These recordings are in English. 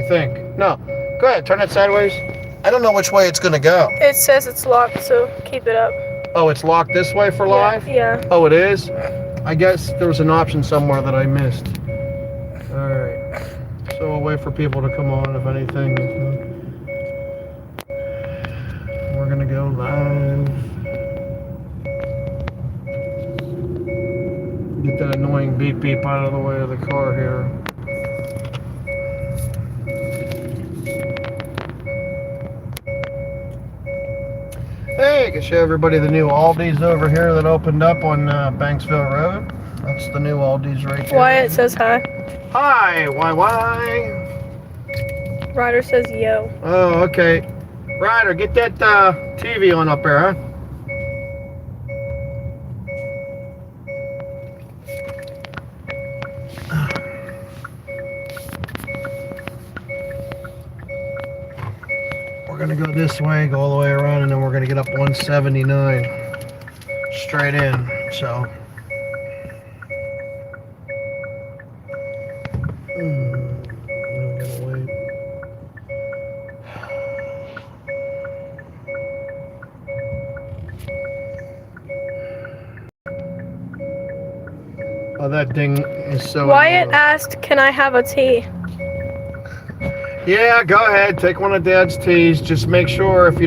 think. No. Go ahead, turn it sideways. I don't know which way it's gonna go. It says it's locked, so keep it up. Oh, it's locked this way for live? Yeah. Oh, it is? I guess there was an option somewhere that I missed. Alright. So we'll wait for people to come on, if anything. We're gonna go live. Get that annoying beep beep out of the way of the car here. Hey, I can show everybody the new Aldi's over here that opened up on Banksville Road. That's the new Aldi's right there. Wyatt says hi. Hi, why? Ryder says yo. Oh, okay. Ryder, get that TV on up there, huh? We're gonna go this way, go all the way around, and then we're gonna get up 179 straight in. So I'm gonna wait. Oh, that ding is so Wyatt annoying. asked, "Can I have a tea?" Yeah, go ahead. Take one of Dad's teas. Just make sure if you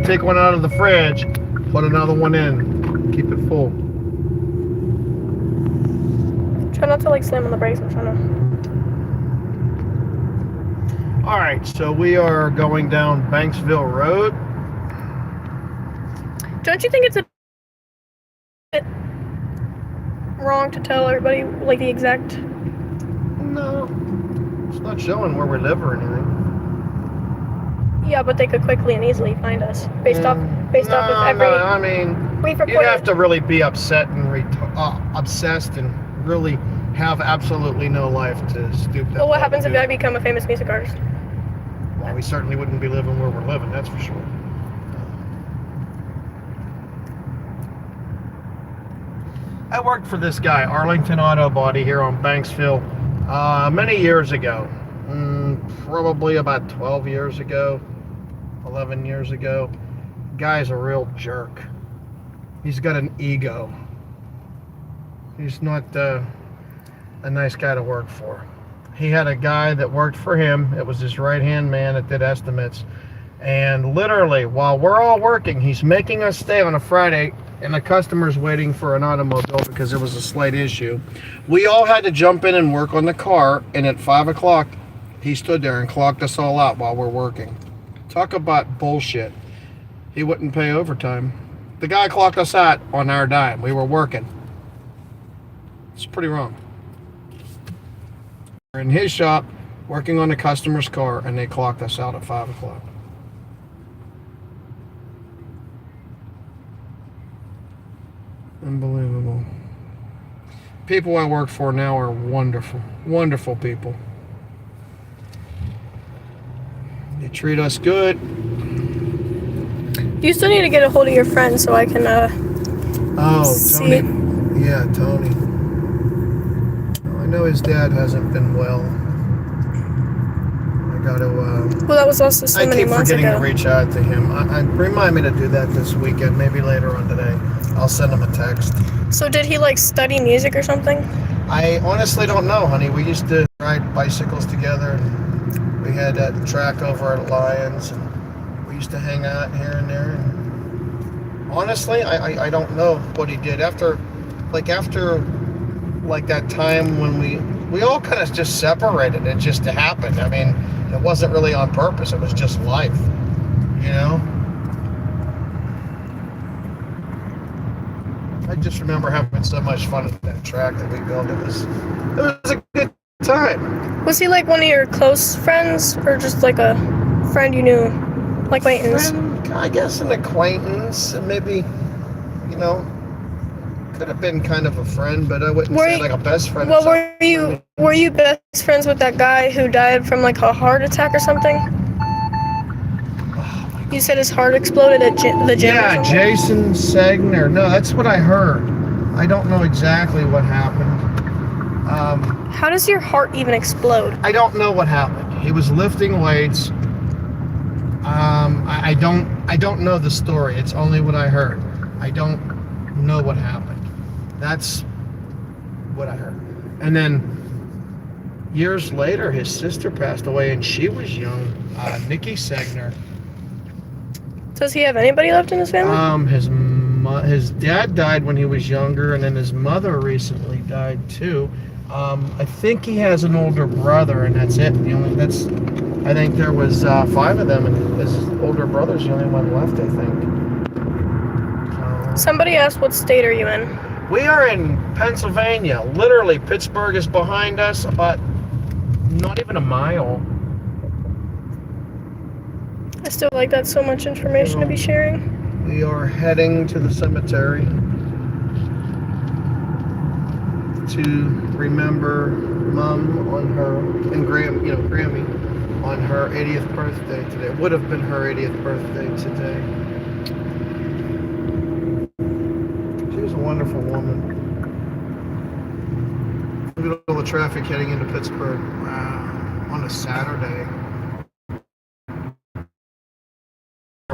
take one out of the fridge, put another one in. Keep it full. Try not to like slam on the brakes. I'm trying to. All right, so we are going down Banksville Road. Don't you think it's a bit wrong to tell everybody like the exact? No, it's not showing where we live or anything. Yeah, but they could quickly and easily find us based off of every. No, I mean, we've you'd recorded. have to really be upset and obsessed and really have absolutely no life to stoop that. Well, what low happens to if do I that. become a famous music artist? Well, we certainly wouldn't be living where we're living, that's for sure. I worked for this guy, Arlington Auto Body, here on Banksville many years ago. Probably about 12 years ago, 11 years ago. Guy's a real jerk. He's got an ego. He's not a nice guy to work for. He had a guy that worked for him. It was his right-hand man that did estimates. And literally, while we're all working, he's making us stay on a Friday, and the customer's waiting for an automobile because there was a slight issue. We all had to jump in and work on the car, and at 5 o'clock, he stood there and clocked us all out while we're working. Talk about bullshit. He wouldn't pay overtime. The guy clocked us out on our dime. We were working. It's pretty wrong. We're in his shop, working on the customer's car, and they clocked us out at 5 o'clock. Unbelievable. People I work for now are wonderful, wonderful people. They treat us good. You still need to get a hold of your friend so I can Oh, see. Tony. Yeah, Tony. I know his dad hasn't been well. I gotta, Well, that was also so I many keep months forgetting ago. to reach out to him. Remind me to do that this weekend, maybe later on today. I'll send him a text. So did he like study music or something? I honestly don't know, honey. We used to ride bicycles together, and we had that track over at Lions, and we used to hang out here and there. And honestly, I don't know what he did after that time when we all kind of just separated. It just happened. I mean, it wasn't really on purpose. It was just life, you know. I just remember having so much fun at that track that we built. It was a good time. Was he like one of your close friends or just like a friend you knew, like acquaintance? Friend, I guess an acquaintance, and maybe, you know, could have been kind of a friend, but I wouldn't say like a best friend. Well, were you best friends with that guy who died from like a heart attack or something? You said his heart exploded at the gym. Yeah, Jason Segner. No, that's what I heard. I don't know exactly what happened. How does your heart even explode? I don't know what happened. He was lifting weights. I don't know the story. It's only what I heard. I don't know what happened. That's what I heard. And then years later, his sister passed away, and she was young. Nikki Segner. Does he have anybody left in his family? His dad died when he was younger, and then his mother recently died too. I think he has an older brother, and that's it. I think there was 5 of them, and his older brother's the only one left, I think. Somebody asked, what state are you in? We are in Pennsylvania. Literally, Pittsburgh is behind us, about not even a mile. I still like that so much information to be sharing. We are heading to the cemetery to remember Mom on her, and Grammy on her 80th birthday today. It would have been her 80th birthday today. She was a wonderful woman. Look at all the traffic heading into Pittsburgh. Wow. On a Saturday.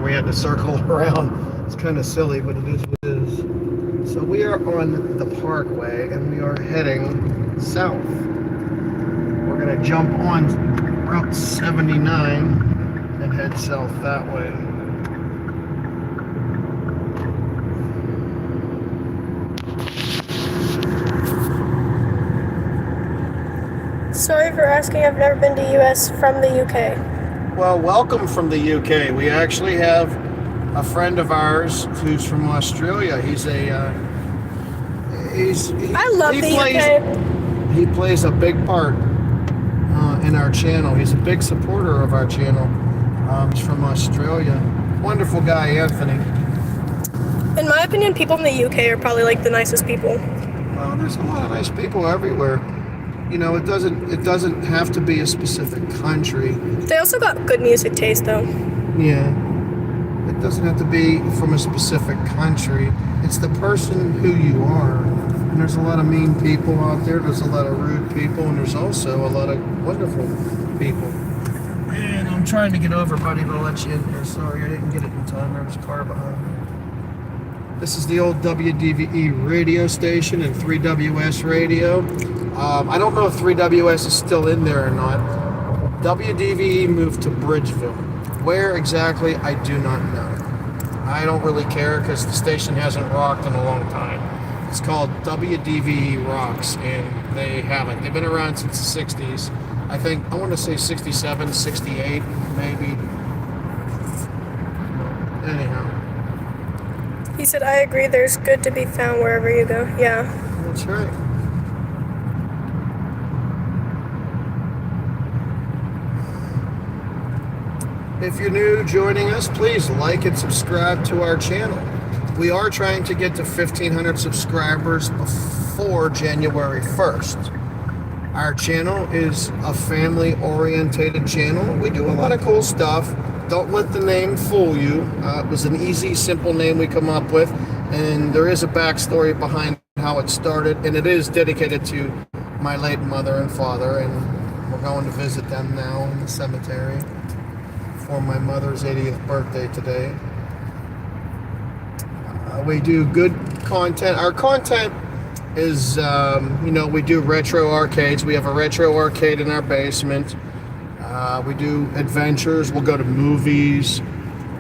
We had to circle around. It's kind of silly, but it is what it is. So we are on the Parkway, and we are heading south. We're going to jump on Route 79 and head south that way. Sorry for asking. I've never been to US from the UK. Well, welcome from the UK. We actually have a friend of ours who's from Australia. I love the UK. He plays a big part in our channel. He's a big supporter of our channel. He's from Australia. Wonderful guy, Anthony. In my opinion, people from the UK are probably like the nicest people. Well, there's a lot of nice people everywhere. You know, it doesn't have to be a specific country. They also got good music taste, though. Yeah. It doesn't have to be from a specific country. It's the person who you are. And there's a lot of mean people out there. There's a lot of rude people. And there's also a lot of wonderful people. And I'm trying to get over, buddy, but I'll let you in here. Sorry, I didn't get it in time. There was a car behind me. This is the old WDVE radio station and 3WS radio. I don't know if 3WS is still in there or not. WDVE moved to Bridgeville. Where exactly, I do not know. I don't really care because the station hasn't rocked in a long time. It's called WDVE Rocks, and they haven't. They've been around since the 60s. I want to say 67, 68, maybe. Anyhow. He said, I agree, there's good to be found wherever you go. Yeah. That's right. If you're new joining us, please like and subscribe to our channel. We are trying to get to 1,500 subscribers before January 1st. Our channel is a family-oriented channel. We do a lot of cool stuff. Don't let the name fool you. It was an easy, simple name we come up with, and there is a backstory behind how it started, and it is dedicated to my late mother and father, and we're going to visit them now in the cemetery for my mother's 80th birthday today. We do good content. Our content is, we do retro arcades. We have a retro arcade in our basement. We do adventures. We'll go to movies.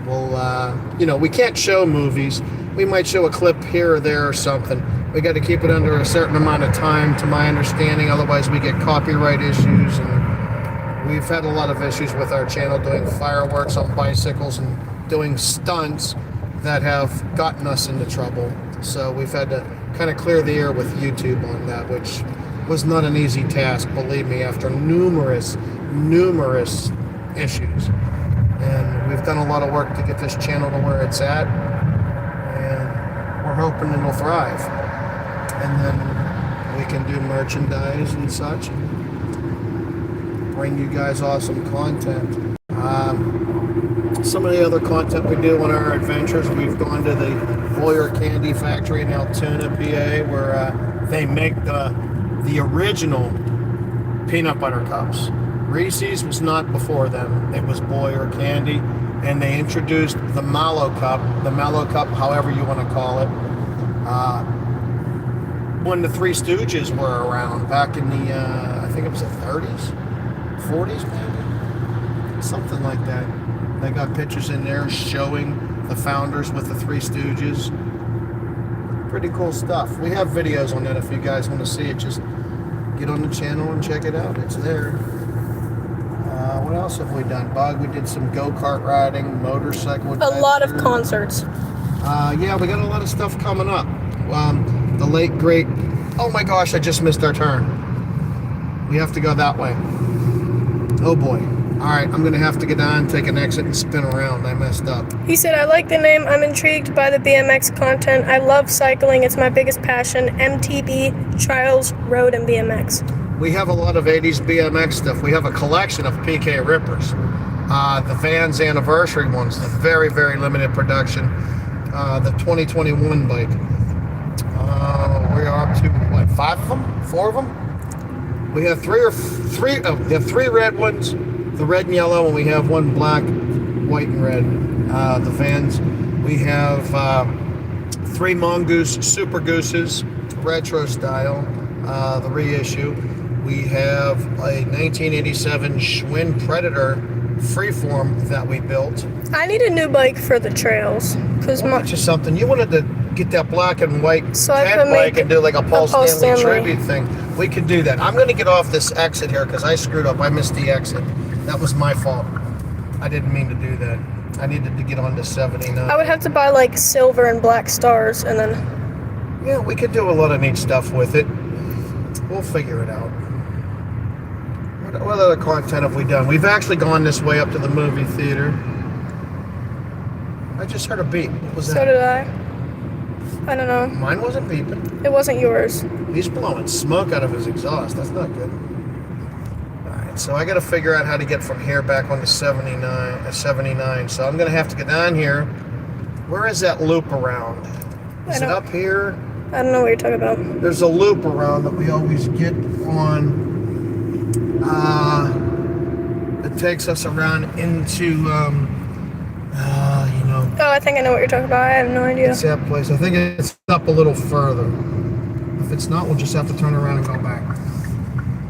We can't show movies. We might show a clip here or there or something. We got to keep it under a certain amount of time, to my understanding. Otherwise, we get copyright issues, and we've had a lot of issues with our channel doing fireworks on bicycles and doing stunts that have gotten us into trouble. So we've had to kind of clear the air with YouTube on that, which was not an easy task, believe me, after numerous issues. And we've done a lot of work to get this channel to where it's at, and we're hoping it'll thrive. And then we can do merchandise and such, bring you guys awesome content. Some of the other content we do on our adventures, we've gone to the Boyer Candy Factory in Altoona, PA, where they make the original peanut butter cups. Reese's was not before them. It was Boyer Candy, and they introduced the Mallow Cup, however you want to call it, when the Three Stooges were around back in the, I think it was the 30s, 40s maybe, something like that. They got pictures in there showing the founders with the Three Stooges. Pretty cool stuff. We have videos on that if you guys want to see it. Just get on the channel and check it out. It's there. What else have we done, Bug? We did some go-kart riding, motorcycle adventure. A lot of concerts. Yeah, we got a lot of stuff coming up. The late, great... Oh my gosh, I just missed our turn. We have to go that way. Oh boy. Alright, I'm going to have to get on, take an exit, and spin around. I messed up. He said, I like the name. I'm intrigued by the BMX content. I love cycling. It's my biggest passion. MTB, trials, road, and BMX. We have a lot of 80s BMX stuff. We have a collection of PK Rippers. The Vans anniversary ones, the very, very limited production. The 2021 bike. We are up to, what, 5 of them? 4 of them? We have three red ones, the red and yellow, and we have one black, white, and red. The Vans. We have 3 Mongoose Super Gooses, retro style, the reissue. We have a 1987 Schwinn Predator freeform that we built. I need a new bike for the trails. Cause Well, that's just something. You wanted to get that black and white So I tent could make bike and do like a Paul Paul Stanley Stanley. tribute thing. We could do that. I'm going to get off this exit here because I screwed up. I missed the exit. That was my fault. I didn't mean to do that. I needed to get on to 79. I would have to buy like silver and black stars and then... Yeah, we could do a lot of neat stuff with it. We'll figure it out. What other content have we done? We've actually gone this way up to the movie theater. I just heard a beep. What was So that? did I. I don't know. Mine wasn't beeping. It wasn't yours. He's blowing smoke out of his exhaust. That's not good. Alright, so I got to figure out how to get from here back onto 79. So I'm going to have to get down here. Where is that loop around? Is it up here? I don't know what you're talking about. There's a loop around that we always get on. It takes us around into, Oh, I think I know what you're talking about. I have no idea. it's that place. I think it's up a little further. If it's not, we'll just have to turn around and go back.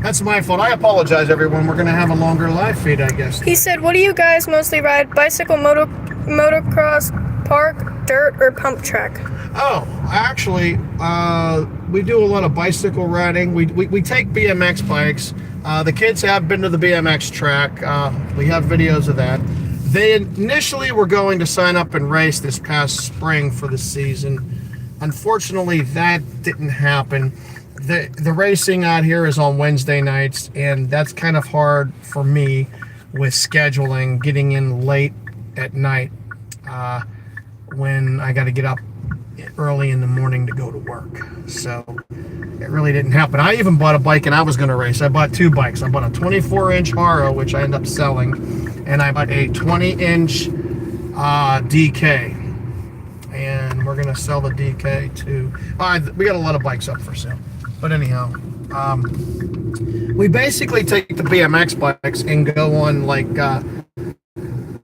That's my fault. I apologize, everyone. We're going to have a longer live feed, I guess. He said, what do you guys mostly ride? Bicycle, motocross, park, dirt, or pump track? Oh, actually, we do a lot of bicycle riding. We take BMX bikes. The kids have been to the BMX track. We have videos of that. They initially were going to sign up and race this past spring for the season. Unfortunately, that didn't happen. The racing out here is on Wednesday nights, and that's kind of hard for me with scheduling, getting in late at night when I got to get up early in the morning to go to work. So it really didn't happen. I even bought a bike and I was going to race. I bought 2 bikes. I bought a 24-inch Haro, which I ended up selling, and I bought a 20-inch DK. And we're going to sell the DK too. We got a lot of bikes up for sale. But anyhow, we basically take the BMX bikes and go on like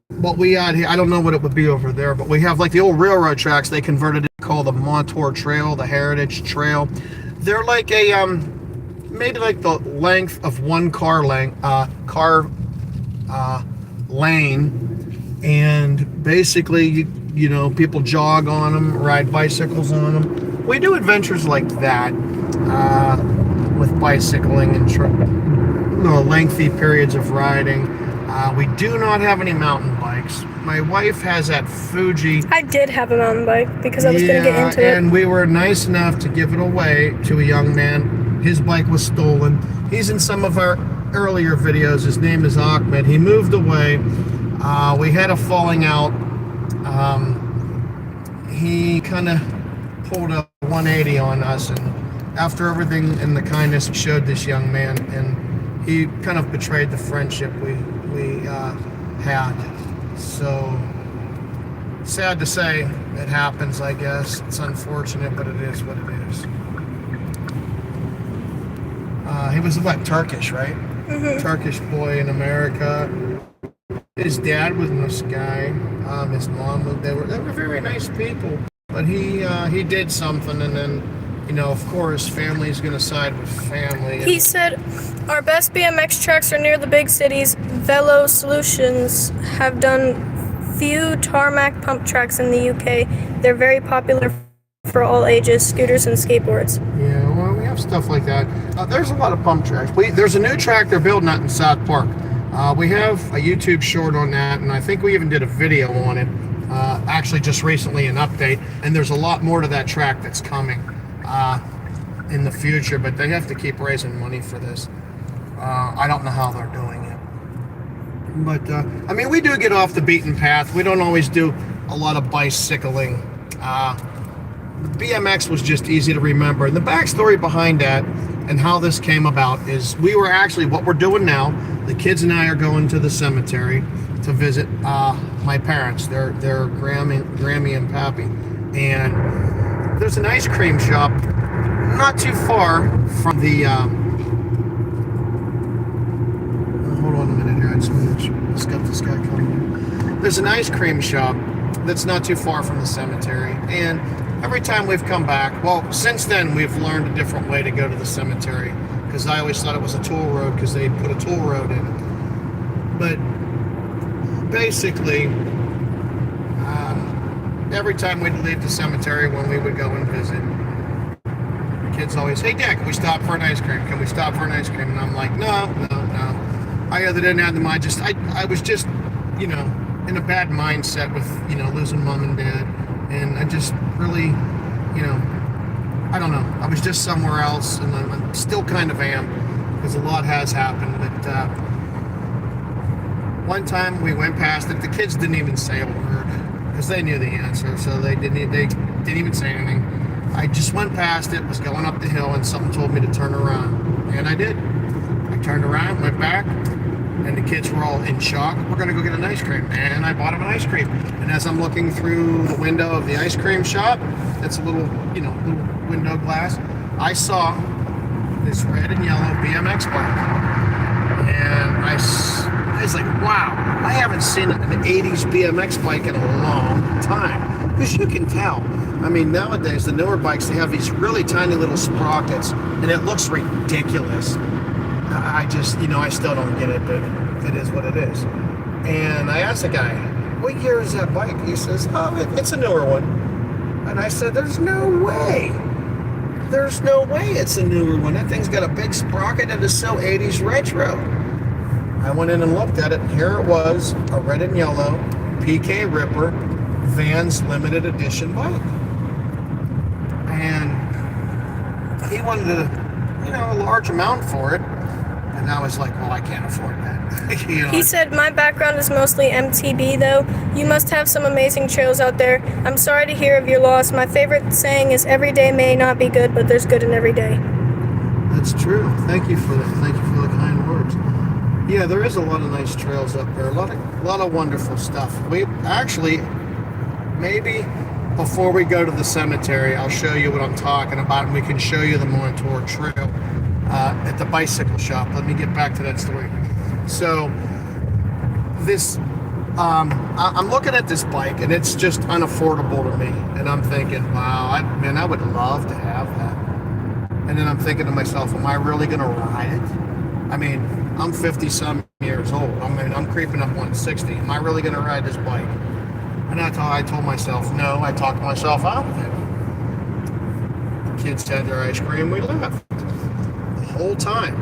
what we had here. I don't know what it would be over there, but we have like the old railroad tracks. They converted it to call the Montour Trail, the Heritage Trail. They're like a maybe like the length of one car lane, and basically you know, people jog on them, ride bicycles on them. We do adventures like that with bicycling and lengthy periods of riding. We do not have any mountain bikes. My wife has that Fuji. I did have a mountain bike because I was going to get into it. And we were nice enough to give it away to a young man. His bike was stolen. He's in some of our earlier videos. His name is Ahmed. He moved away. We had a falling out. He kind of pulled a 180 on us, and after everything and the kindness he showed this young man, and he kind of betrayed the friendship we had. So sad to say, it happens, I guess. It's unfortunate, but it is what it is. He was what, Turkish, right? Turkish boy in America. His dad was this guy. His mom, they were very nice people. But he did something, and then, of course, family's gonna side with family. He said, our best BMX tracks are near the big cities. Velo Solutions have done few tarmac pump tracks in the UK. They're very popular for all ages, scooters and skateboards. Yeah, well, we have stuff like that. There's a lot of pump tracks. There's a new track they're building out in South Park. We have a YouTube short on that, and I think we even did a video on it. Actually, just recently, an update. And there's a lot more to that track that's coming in the future, but they have to keep raising money for this. I don't know how they're doing it. But, we do get off the beaten path. We don't always do a lot of bicycling. BMX was just easy to remember. And the backstory behind that and how this came about is we were actually, what we're doing now, the kids and I are going to the cemetery to visit my parents. They're Grammy and Pappy. And there's an ice cream shop not too far from the... hold on a minute here. I just got this guy coming. There's an ice cream shop that's not too far from the cemetery. And every time we've come back, well, since then we've learned a different way to go to the cemetery, because I always thought it was a toll road because they put a toll road in it. But basically, every time we'd leave the cemetery when we would go and visit, the kids always, hey Dad, can we stop for an ice cream? Can we stop for an ice cream? And I'm like, no. I either didn't have the mind, I was just, in a bad mindset with, losing mom and dad. And I just really, I don't know. I was just somewhere else, and I still kind of am, because a lot has happened. But one time we went past it. The kids didn't even say a word, because they knew the answer, so they didn't even say anything. I just went past it, was going up the hill, and something told me to turn around, and I did. I turned around, went back, and the kids were all in shock. We're going to go get an ice cream. And I bought them an ice cream. And as I'm looking through the window of the ice cream shop, it's a little, little window glass, I saw this red and yellow BMX bike. And I was like, wow, I haven't seen an 80s BMX bike in a long time. Because you can tell. Nowadays, the newer bikes, they have these really tiny little sprockets, and it looks ridiculous. I just, I still don't get it, but it is what it is. And I asked the guy, what year is that bike? He says, it's a newer one. And I said, there's no way. There's no way it's a newer one. That thing's got a big sprocket and it's so 80s retro. I went in and looked at it, and here it was, a red and yellow PK Ripper Vans limited edition bike. And he wanted a large amount for it. And I was like, well, I can't afford that. He said, my background is mostly MTB, though. You must have some amazing trails out there. I'm sorry to hear of your loss. My favorite saying is, every day may not be good, but there's good in every day. That's true. Thank you for that. Thank you for the kind words. Yeah, there is a lot of nice trails up there. A lot of wonderful stuff. We actually, maybe before we go to the cemetery, I'll show you what I'm talking about, and we can show you the Montour Trail. At the bicycle shop. Let me get back to that story. So this, I'm looking at this bike, and it's just unaffordable to me. And I'm thinking, wow, I would love to have that. And then I'm thinking to myself, am I really going to ride it? I'm 50-some years old. I'm creeping up 160. Am I really going to ride this bike? And I told myself, no. I talked myself out of it. The kids had their ice cream. We left. Whole time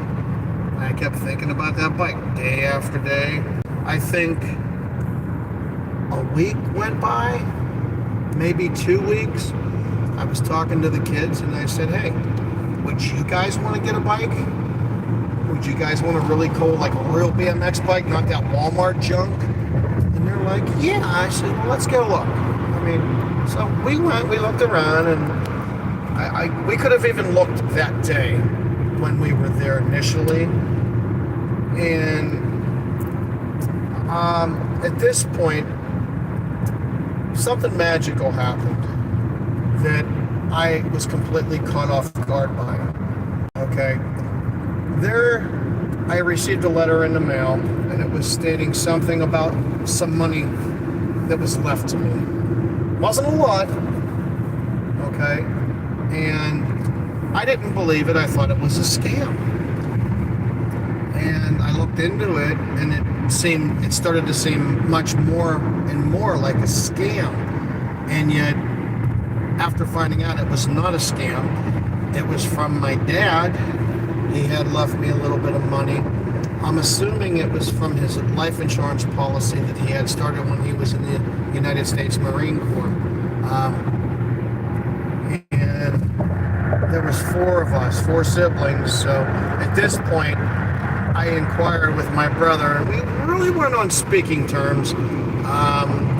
I kept thinking about that bike day after day. I think a week went by, maybe 2 weeks. I was talking to the kids and I said, hey, would you guys want to get a bike? Would you guys want a really cool, like a real BMX bike, not that Walmart junk? And they're like, yeah. I said, well, let's go look. So we went, we looked around, and we could have even looked that day when we were there initially. And at this point, something magical happened that I was completely caught off guard by. Okay, there I received a letter in the mail, and it was stating something about some money that was left to me. Wasn't a lot, okay? And I didn't believe it. I thought it was a scam. And I looked into it, and it started to seem much more and more like a scam. And yet, after finding out it was not a scam, it was from my dad. He had left me a little bit of money. I'm assuming it was from his life insurance policy that he had started when he was in the United States Marine Corps. And there was four siblings. So at this point, I inquired with my brother, and we really weren't on speaking terms.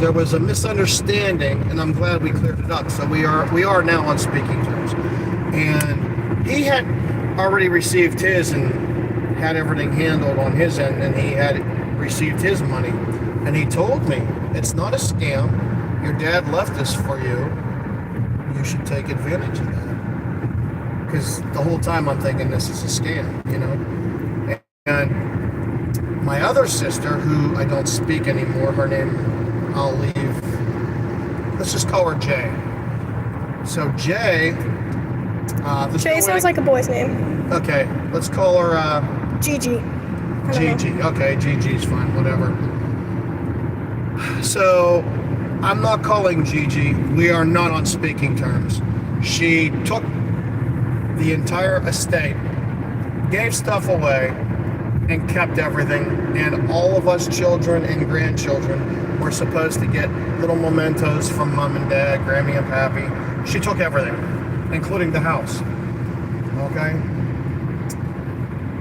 There was a misunderstanding, and I'm glad we cleared it up. So we are now on speaking terms. And he had already received his and had everything handled on his end, and he had received his money. And he told me, it's not a scam. Your dad left this for you. You should take advantage of that. Because the whole time I'm thinking this is a scam, you know. And my other sister, who I don't speak anymore, her name I'll leave. Let's just call her Jay. So Jay... Jay sounds like a boy's name. Okay, let's call her Gigi. Gigi. Okay, Gigi's fine, whatever. So, I'm not calling Gigi. We are not on speaking terms. She took the entire estate, gave stuff away, and kept everything. And all of us children and grandchildren were supposed to get little mementos from Mom and Dad, Grammy and Pappy. She took everything, including the house. Okay?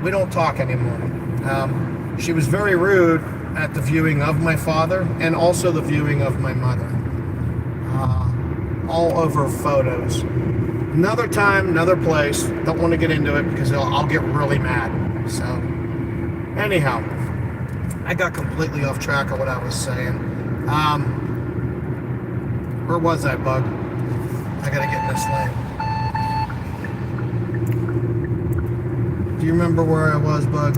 We don't talk anymore. She was very rude at the viewing of my father and also the viewing of my mother. All over photos. Another time, another place. Don't want to get into it because I'll get really mad. So, anyhow, I got completely off track of what I was saying. Where was I, Bug? I gotta get in this lane. Do you remember where I was, Bug?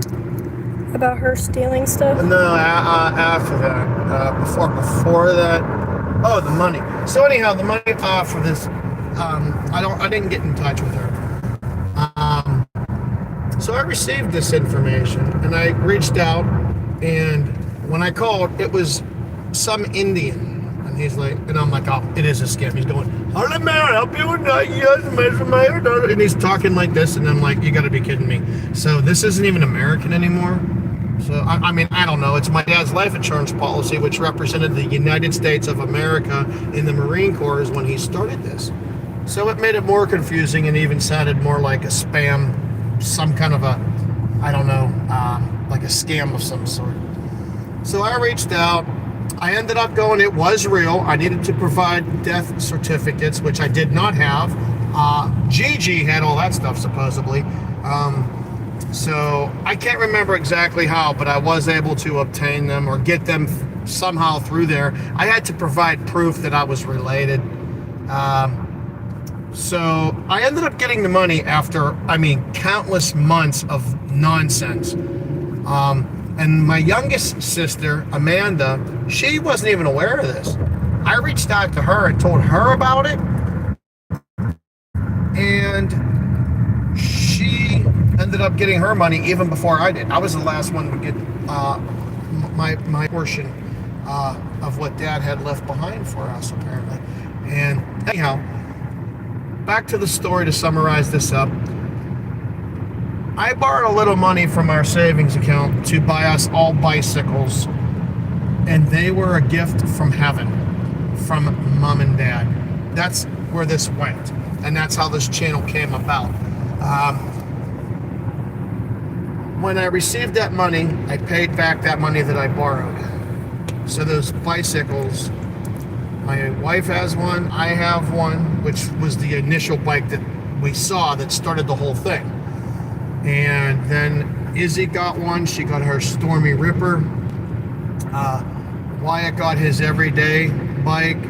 About her stealing stuff? No, after that. Before that. Oh, the money. So anyhow, the money for this. I didn't get in touch with her. So I received this information, and I reached out, and when I called, it was some Indian. And he's like, and I'm like, oh, it is a scam. He's going, hello, may I help you with that? Yes, Mr. Mayor. And he's talking like this, and I'm like, you got to be kidding me. So this isn't even American anymore. So, I mean, I don't know. It's my dad's life insurance policy, which represented the United States of America in the Marine Corps is when he started this. So it made it more confusing and even sounded more like a spam, some kind of a, I don't know, like a scam of some sort. So I reached out. I ended up going, it was real. I needed to provide death certificates, which I did not have. Gigi had all that stuff, supposedly. So I can't remember exactly how, but I was able to obtain them or get them somehow through there. I had to provide proof that I was related. So I ended up getting the money after, countless months of nonsense. And my youngest sister, Amanda, she wasn't even aware of this. I reached out to her and told her about it. And she ended up getting her money even before I did. I was the last one to get my portion of what Dad had left behind for us, apparently. And anyhow, back to the story to summarize this up. I borrowed a little money from our savings account to buy us all bicycles, and they were a gift from heaven, from Mom and Dad. That's where this went, and that's how this channel came about. When I received that money, I paid back that money that I borrowed. So those bicycles, my wife has one, I have one, which was the initial bike that we saw that started the whole thing. And then Izzy got one. She got her Stormy Ripper. Wyatt got his everyday bike.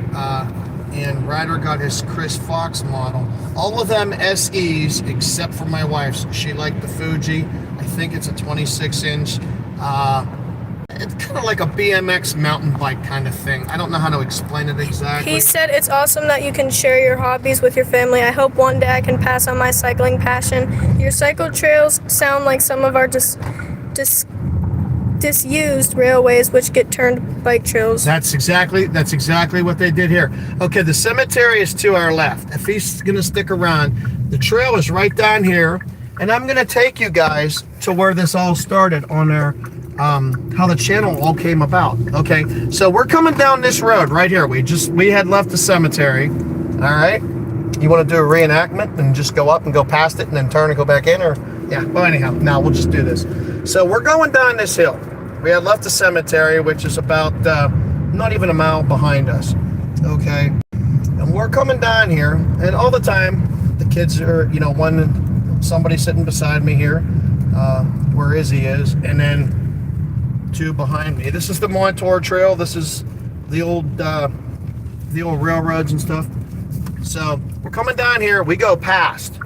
And Ryder got his Chris Fox model. All of them SEs except for my wife's. She liked the Fuji. I think it's a 26-inch. It's kind of like a BMX mountain bike kind of thing. I don't know how to explain it exactly. He said it's awesome that you can share your hobbies with your family. I hope one day I can pass on my cycling passion. Your cycle trails sound like some of our disused railways which get turned bike trails. That's exactly what they did here. Okay, the cemetery is to our left. If he's gonna stick around, the trail is right down here, and I'm gonna take you guys to where this all started on our how the channel all came about. Okay, so we're coming down this road right here. We had left the cemetery. All right, you want to do a reenactment and just go up and go past it and then turn and go back in, or yeah, well, anyhow, now we'll just do this. So we're going down this hill. We had left the cemetery, which is about not even a mile behind us. Okay, and we're coming down here, and all the time the kids are, you know, somebody sitting beside me here, where Izzy is, and then two behind me. This is the Montour Trail. This is the old railroads and stuff. So we're coming down here. We go past,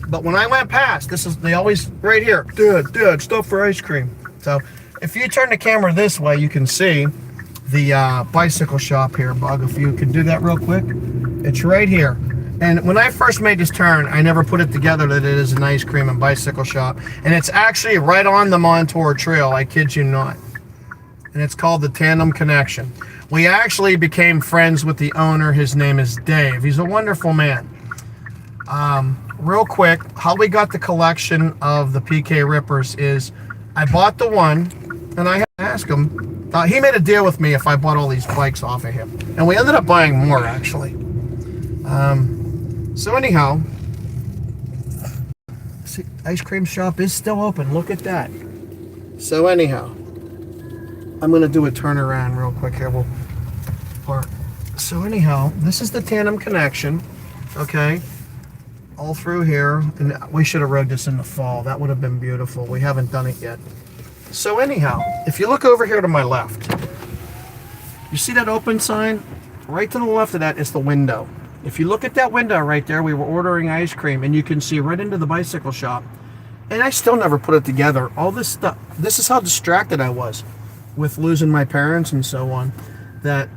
but when I went past, they always right here. Dad, stop for ice cream. So if you turn the camera this way, you can see the bicycle shop here. Bug, if you can do that real quick, it's right here. And when I first made this turn, I never put it together that it is an ice cream and bicycle shop. And it's actually right on the Montour Trail, I kid you not. And it's called the Tandem Connection. We actually became friends with the owner. His name is Dave. He's a wonderful man. Real quick, how we got the collection of the PK Rippers is I bought the one, and I had to ask him. He made a deal with me if I bought all these bikes off of him. And we ended up buying more, actually. So anyhow, see, ice cream shop is still open. Look at that. So anyhow, I'm gonna do a turnaround real quick here. We'll park. So anyhow, this is the Tandem Connection. Okay, all through here, and we should have rode this in the fall. That would have been beautiful. We haven't done it yet. So anyhow, if you look over here to my left, you see that open sign? Right to the left of that is the window. If you look at that window right there, we were ordering ice cream, and you can see right into the bicycle shop. And I still never put it together. All this stuff, this is how distracted I was with losing my parents and so on, that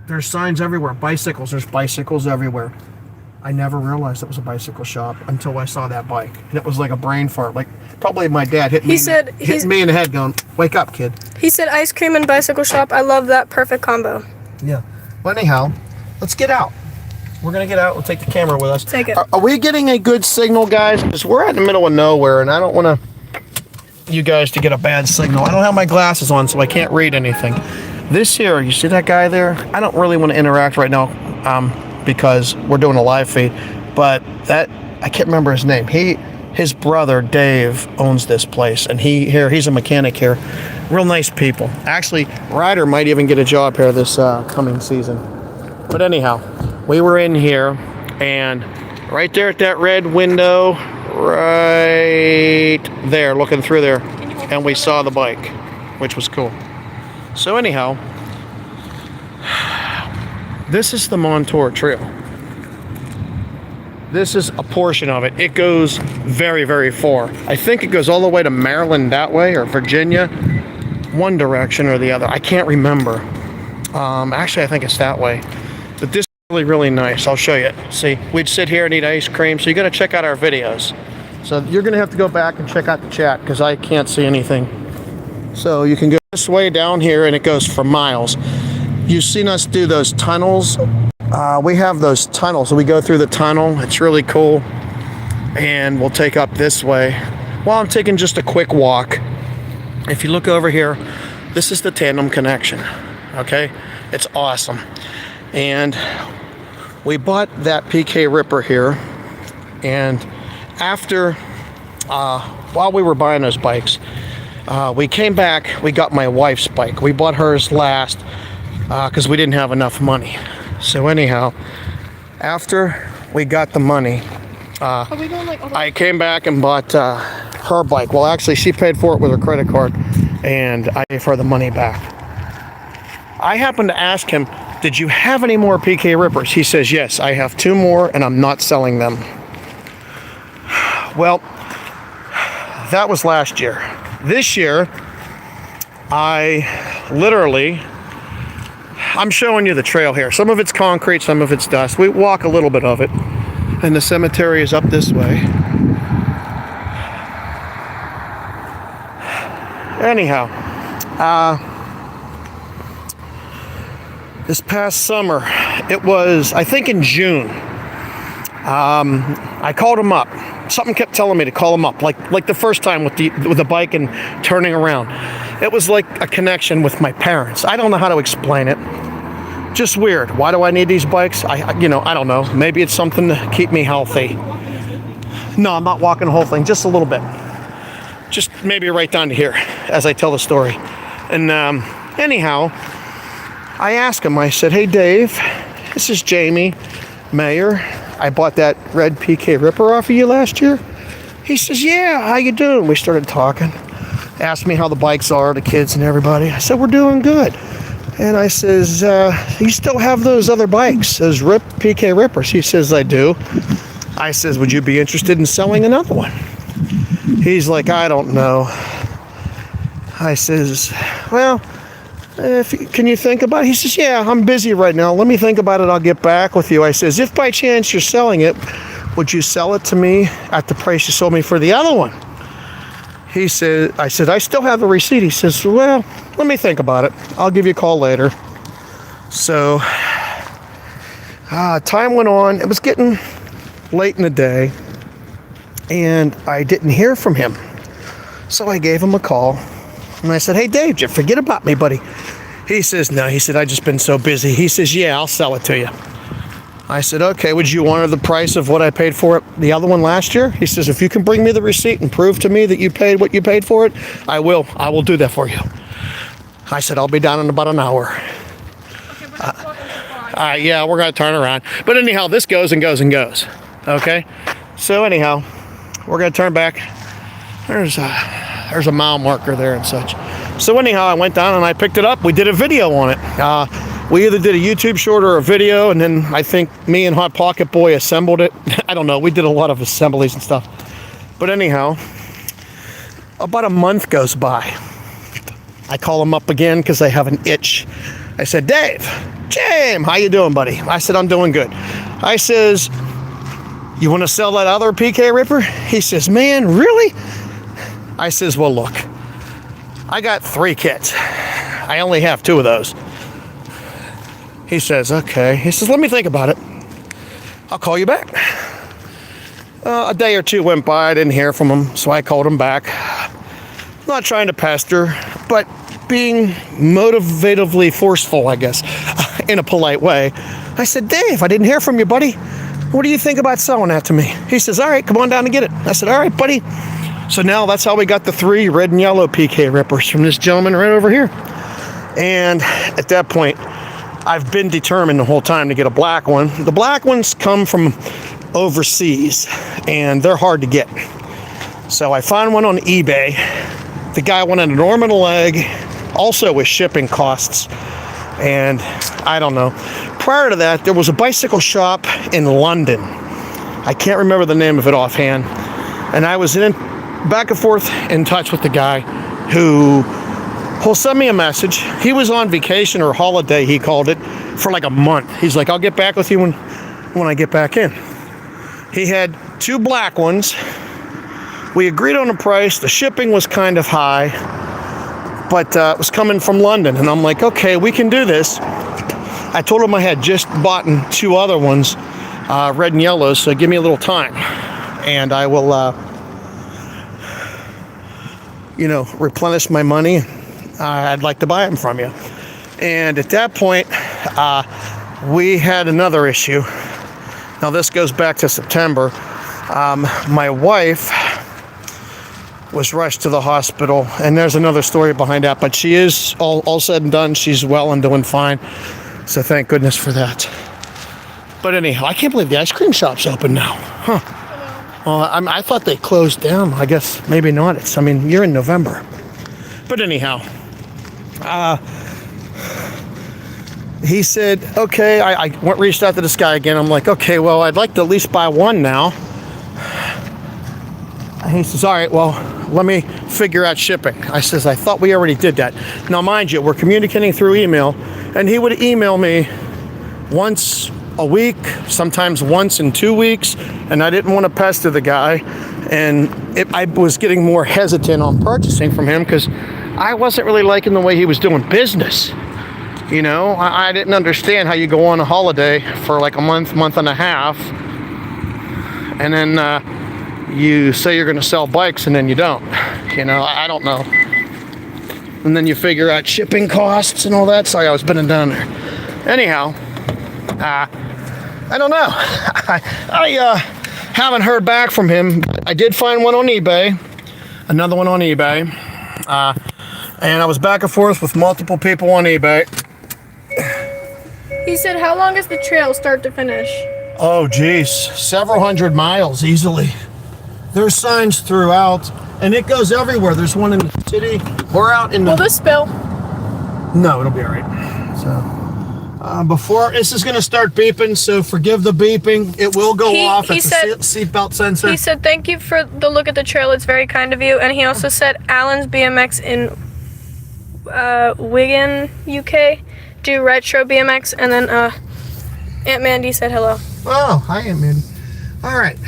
there's signs everywhere. Bicycles, there's bicycles everywhere. I never realized it was a bicycle shop until I saw that bike. And it was like a brain fart. Like, probably my dad hit me in the head going, wake up, kid. He said ice cream and bicycle shop. I love that perfect combo. Yeah. Well, anyhow, let's get out. We're going to get out. We'll take the camera with us. Take it. Are we getting a good signal, guys? Because we're out in the middle of nowhere, and I don't want you guys to get a bad signal. I don't have my glasses on, so I can't read anything. This here, you see that guy there? I don't really want to interact right now because we're doing a live feed. But I can't remember his name. His brother, Dave, owns this place, and he's a mechanic here. Real nice people. Actually, Ryder might even get a job here this coming season. But anyhow, we were in here, and right there at that red window, right there, looking through there, and we saw the bike, which was cool. So anyhow, this is the Montour Trail. This is a portion of it. It goes very, very far. I think it goes all the way to Maryland that way, or Virginia, one direction or the other. I can't remember. Actually, I think it's that way. But this is really, really nice. I'll show you. See, we'd sit here and eat ice cream, so you're going to check out our videos. So you're going to have to go back and check out the chat because I can't see anything. So you can go this way down here, and it goes for miles. You've seen us do those tunnels. We have those tunnels, so we go through the tunnel. It's really cool. And we'll take up this way. Well, I'm taking just a quick walk. If you look over here, this is the Tandem Connection. Okay? It's awesome. And we bought that PK Ripper here, and after while we were buying those bikes, we came back. We got my wife's bike. We bought hers last because we didn't have enough money. So anyhow, after we got the money, I came back and bought her bike. Well, actually, she paid for it with her credit card, and I gave her the money back. I happened to ask him, did you have any more PK Rippers? He says, yes, I have 2 more, and I'm not selling them. Well, that was last year. This year, I'm showing you the trail here. Some of it's concrete, some of it's dust. We walk a little bit of it, and the cemetery is up this way. Anyhow, this past summer, it was, I think in June, I called him up. Something kept telling me to call him up, like the first time with the bike and turning around. It was like a connection with my parents. I don't know how to explain it. Just weird. Why do I need these bikes? I don't know. Maybe it's something to keep me healthy. No, I'm not walking the whole thing. Just a little bit. Just maybe right down to here as I tell the story. And anyhow, I asked him. I said, "Hey, Dave, this is Jamie Mayer. I bought that red PK Ripper off of you last year." He says, "Yeah, how you doing?" We started talking. Asked me how the bikes are, the kids and everybody. I said, "We're doing good." And I says, "You still have those other bikes, those PK Rippers?" He says, "I do." I says, "Would you be interested in selling another one?" He's like, "I don't know." I says, "Well, can you think about it?" He says, "Yeah, I'm busy right now. Let me think about it. I'll get back with you." I says, "If by chance you're selling it, would you sell it to me at the price you sold me for the other one?" I said, "I still have the receipt." He says, "Well, let me think about it. I'll give you a call later." So, time went on. It was getting late in the day, and I didn't hear from him. So I gave him a call, and I said, "Hey, Dave, did you forget about me, buddy?" He says, "No." He said, "I've just been so busy." He says, "Yeah, I'll sell it to you." I said, "Okay, would you honor the price of what I paid for it, the other one last year?" He says, "If you can bring me the receipt and prove to me that you paid what you paid for it, I will do that for you." I said, "I'll be down in about an hour." Yeah, we're going to turn around. But anyhow, this goes and goes and goes. Okay? So anyhow, we're going to turn back. There's a mile marker there and such. So anyhow, I went down and I picked it up. We did a video on it. We either did a YouTube short or a video, and then I think me and Hot Pocket Boy assembled it. I don't know. We did a lot of assemblies and stuff. But anyhow, about a month goes by. I call him up again because I have an itch. I said, "Dave, James, how you doing, buddy?" I said, "I'm doing good." I says, "You want to sell that other PK Ripper?" He says, "Man, really?" I says, "Well, look, I got 3 kits. I only have 2 of those." He says, "Okay." He says, "Let me think about it. I'll call you back." A day or 2 went by. I didn't hear from him, so I called him back. Not trying to pester, but being motivatively forceful, I guess, in a polite way. I said, "Dave, I didn't hear from you, buddy. What do you think about selling that to me?" He says, "All right, come on down and get it." I said, "All right, buddy." So now that's how we got the 3 red and yellow PK Rippers from this gentleman right over here. And at that point, I've been determined the whole time to get a black one. The black ones come from overseas, and they're hard to get. So I found one on eBay. The guy wanted an arm and a leg, also with shipping costs. And I don't know. Prior to that, there was a bicycle shop in London. I can't remember the name of it offhand. And I was back and forth in touch with the guy who'll send me a message. He was on vacation or holiday, he called it, for like a month. He's like, "I'll get back with you when I get back in." He had 2 black ones. We agreed on a price. The shipping was kind of high, but it was coming from London. And I'm like, "Okay, we can do this." I told him I had just bought 2 other ones, red and yellow, so give me a little time. And I will, replenish my money. I'd like to buy them from you. And at that point, we had another issue. Now this goes back to September. My wife was rushed to the hospital, and there's another story behind that, but she is all said and done. She's well and doing fine. So thank goodness for that. But anyhow, I can't believe the ice cream shop's open now. Huh. Well, I thought they closed down. I guess maybe not. You're in November. But anyhow, he said, "Okay," I reached out to this guy again. I'm like, "Okay, well, I'd like to at least buy one now." And he says, "All right, well, let me figure out shipping. I says, I thought we already did that. Now, mind you, we're communicating through email, and he would email me once a week, sometimes once in 2 weeks, and I didn't want to pester the guy, and I was getting more hesitant on purchasing from him because I wasn't really liking the way he was doing business. You know, I didn't understand how you go on a holiday for like a month and a half, and then you say you're going to sell bikes and then you don't. You know, I don't know. And then you figure out shipping costs and all that. Sorry, I was bending down there. Anyhow, I don't know. I haven't heard back from him. I did find one on eBay, another one on eBay, and I was back and forth with multiple people on eBay. He said, how long is the trail start to finish? Oh, geez, several hundred miles easily. There's signs throughout, and it goes everywhere. There's one in the city. We're out in the... Will this spill? No, it'll be all right. So, before this is going to start beeping, so forgive the beeping. It will go off. It's a seatbelt sensor. He said, thank you for the look at the trail. It's very kind of you. And he also said, Alan's BMX in Wigan, UK, do retro BMX. And then Aunt Mandy said hello. Oh, hi, Aunt Mandy. All right.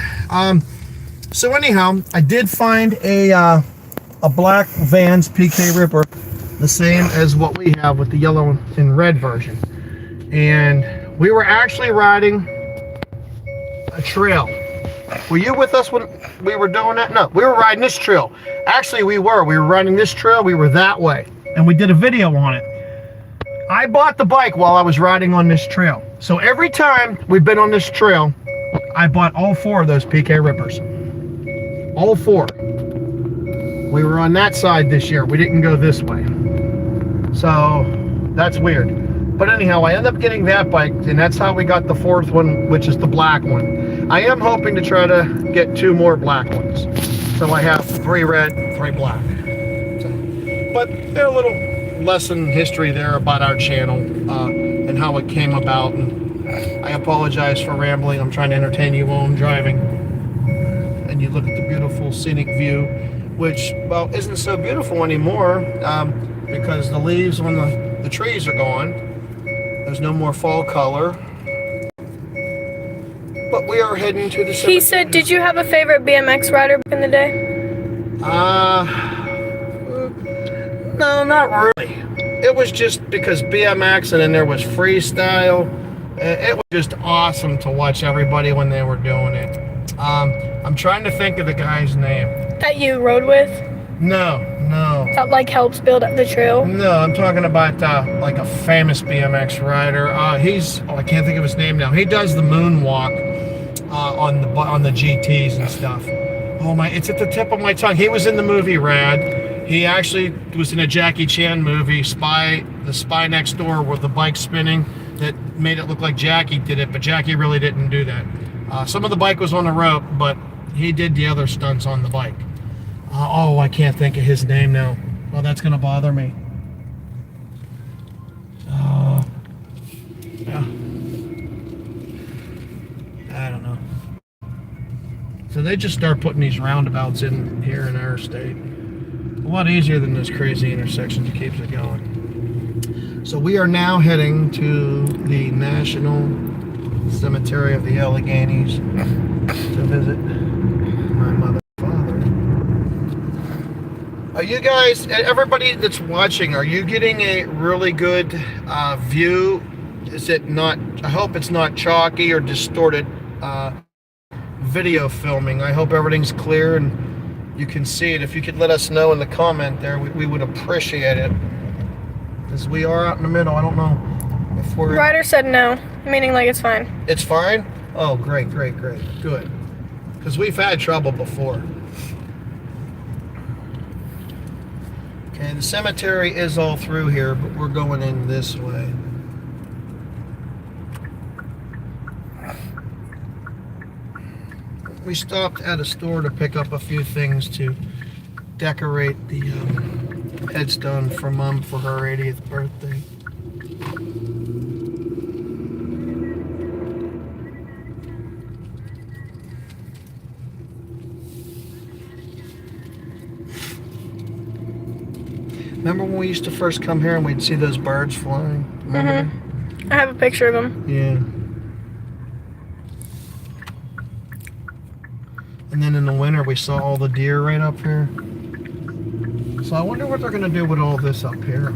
So anyhow, I did find a black Vans PK Ripper, the same as what we have with the yellow and red version. And we were actually riding a trail. Were you with us when we were doing that? No, we were riding this trail. Actually, we were riding this trail. We were that way, and we did a video on it. I bought the bike while I was riding on this trail. So every time we've been on this trail, I bought all 4 of those PK Rippers. All 4. We were on that side this year. We didn't go this way. So that's weird. But anyhow, I ended up getting that bike, and that's how we got the 4th one, which is the black one. I am hoping to try to get 2 more black ones. So I have 3 red, 3 black. So, but they're a little lesson history there about our channel and how it came about. And I apologize for rambling. I'm trying to entertain you while I'm driving. And you look at the beautiful scenic view, which, well, isn't so beautiful anymore because the leaves on the trees are gone. There's no more fall color. But we are heading to the cemetery. He said, did you have a favorite BMX rider back in the day? No, not really. It was just because BMX, and then there was freestyle. It was just awesome to watch everybody when they were doing it. I'm trying to think of the guy's name. That you rode with? No. That like helps build up the trail? No, I'm talking about like a famous BMX rider. I can't think of his name now. He does the moonwalk on the GTs and stuff. Oh my, it's at the tip of my tongue. He was in the movie Rad. He actually was in a Jackie Chan movie, The Spy Next Door, with the bike spinning that made it look like Jackie did it, but Jackie really didn't do that. Some of the bike was on the rope, but he did the other stunts on the bike. I can't think of his name now. Well, that's going to bother me. Yeah. I don't know. So they just start putting these roundabouts in here in our state. A lot easier than those crazy intersections. It keeps it going. So we are now heading to the National Cemetery of the Alleghenies to visit my mother and father. Are you guys, everybody that's watching, are you getting a really good view? Is it not, I hope it's not chalky or distorted video filming. I hope everything's clear and you can see it. If you could let us know in the comment there, we would appreciate it. Because we are out in the middle. I don't know if we're... Ryder said no, meaning like it's fine. It's fine? Oh, great. Good. Because we've had trouble before. Okay, the cemetery is all through here, but we're going in this way. We stopped at a store to pick up a few things to decorate the headstone for Mom for her 80th birthday. remember when we used to first come here and we'd see those birds flying? Remember them? I have a picture of them. Yeah. And then in the winter we saw all the deer right up here. So I wonder what they're going to do with all this up here.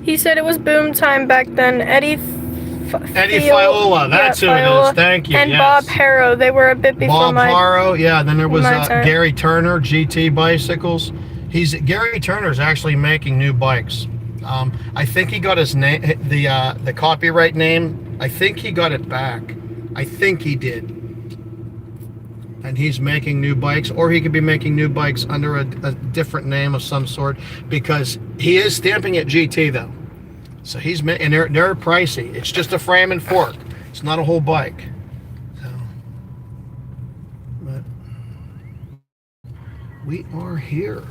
He said it was boom time back then. Eddie Fiola, that's who it is. Thank you. And yes. Bob Harrow. They were a bit before Bob Harrow, yeah. Then there was my time. Gary Turner, GT Bicycles. Gary Turner's actually making new bikes. I think he got his name, the copyright name. I think he got it back. I think he did. And he's making new bikes, or he could be making new bikes under a different name of some sort, because he is stamping it GT though. So he's and they're pricey. It's just a frame and fork. It's not a whole bike. So, but we are here.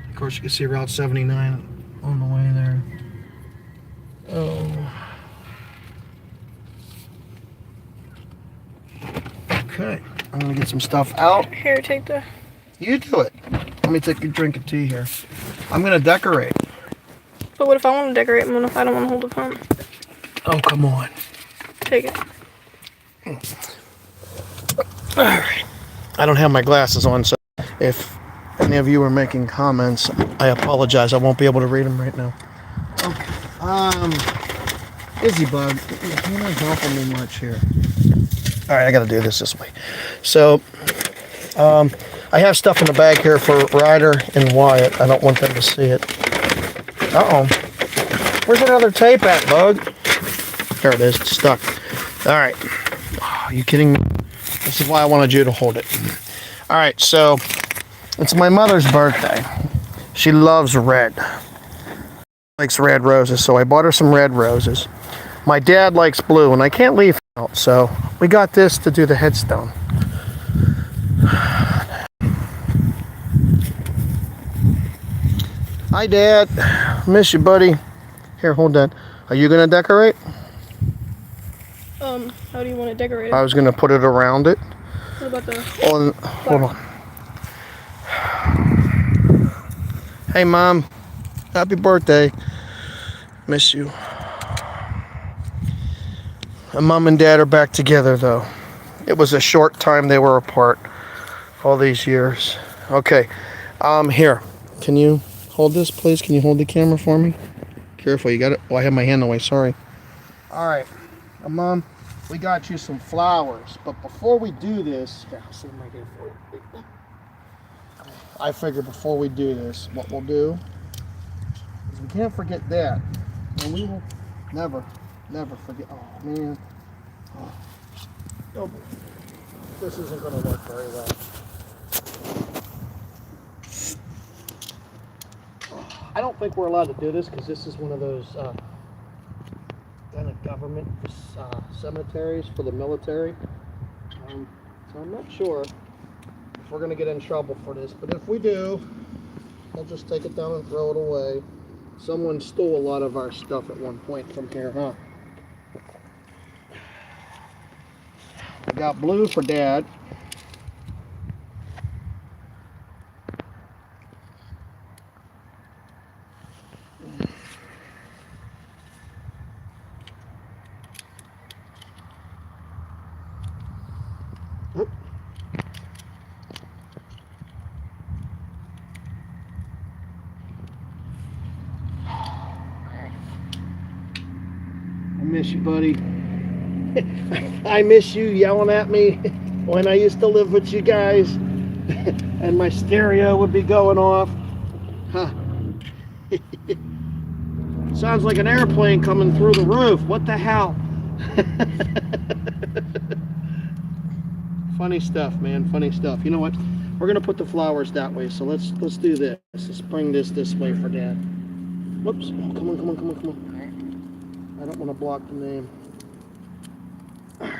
Of course, you can see Route 79 on the way there. Oh. Okay, I'm gonna get some stuff out. Here, take the... You do it. Let me take a drink of tea here. I'm gonna decorate. But what if I want to decorate them? What if I don't want to hold the pump? Oh, come on. Take it. All right. I don't have my glasses on, so if any of you are making comments, I apologize. I won't be able to read them right now. Okay. Izzy Bug, you're not helping me much here. All right, I got to do this way. So, I have stuff in the bag here for Ryder and Wyatt. I don't want them to see it. Uh-oh. Where's that other tape at, Bug? There it is. It's stuck. All right. Oh, are you kidding me? This is why I wanted you to hold it. All right, so it's my mother's birthday. She loves red. Likes red roses, so I bought her some red roses. My dad likes blue, and I can't leave him out, so we got this to do the headstone. Hi, Dad. Miss you, buddy. Here, hold that. Are you gonna decorate? How do you want it decorated? I was gonna put it around it. What about the... Hold on. Hey, Mom. Happy birthday. Miss you. And Mom and Dad are back together, though. It was a short time they were apart. All these years. Okay. Here. Can you hold this, please? Can you hold the camera for me? Careful, you got it. Oh, I have my hand away. Sorry. All right. Mom, we got you some flowers. But before we do this... Yeah, I'll see my hand for you. I figure before we do this, what we'll do is we can't forget that. And we will never forget. Oh, man. Oh, this isn't going to work very well. I don't think we're allowed to do this because this is one of those kind of government cemeteries for the military. So I'm not sure if we're going to get in trouble for this, but if we do, I'll just take it down and throw it away. Someone stole a lot of our stuff at one point from here, huh? We got blue for Dad. I miss you, buddy. I miss you yelling at me when I used to live with you guys and my stereo would be going off. Huh. Sounds like an airplane coming through the roof. What the hell? Funny stuff, man. Funny stuff. You know what? We're gonna put the flowers that way, so let's do this. Let's bring this way for Dad. Whoops. Oh, come on. I don't want to block the name. All right.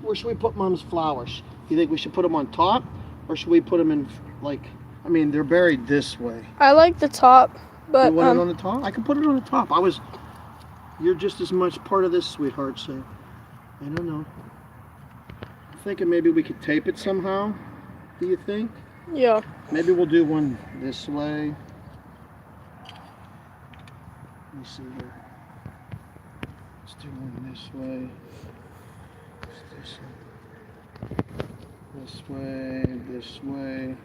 Where should we put Mom's flowers? You think we should put them on top, or should we put them in like, I mean, they're buried this way. I like the top, but You want it on the top? I can put it on the top. You're just as much part of this, sweetheart, so I don't know. I'm thinking maybe we could tape it somehow. Do you think? yeah. Maybe we'll do one this way. Let me see here. Let's do one this way. Let's do some this way.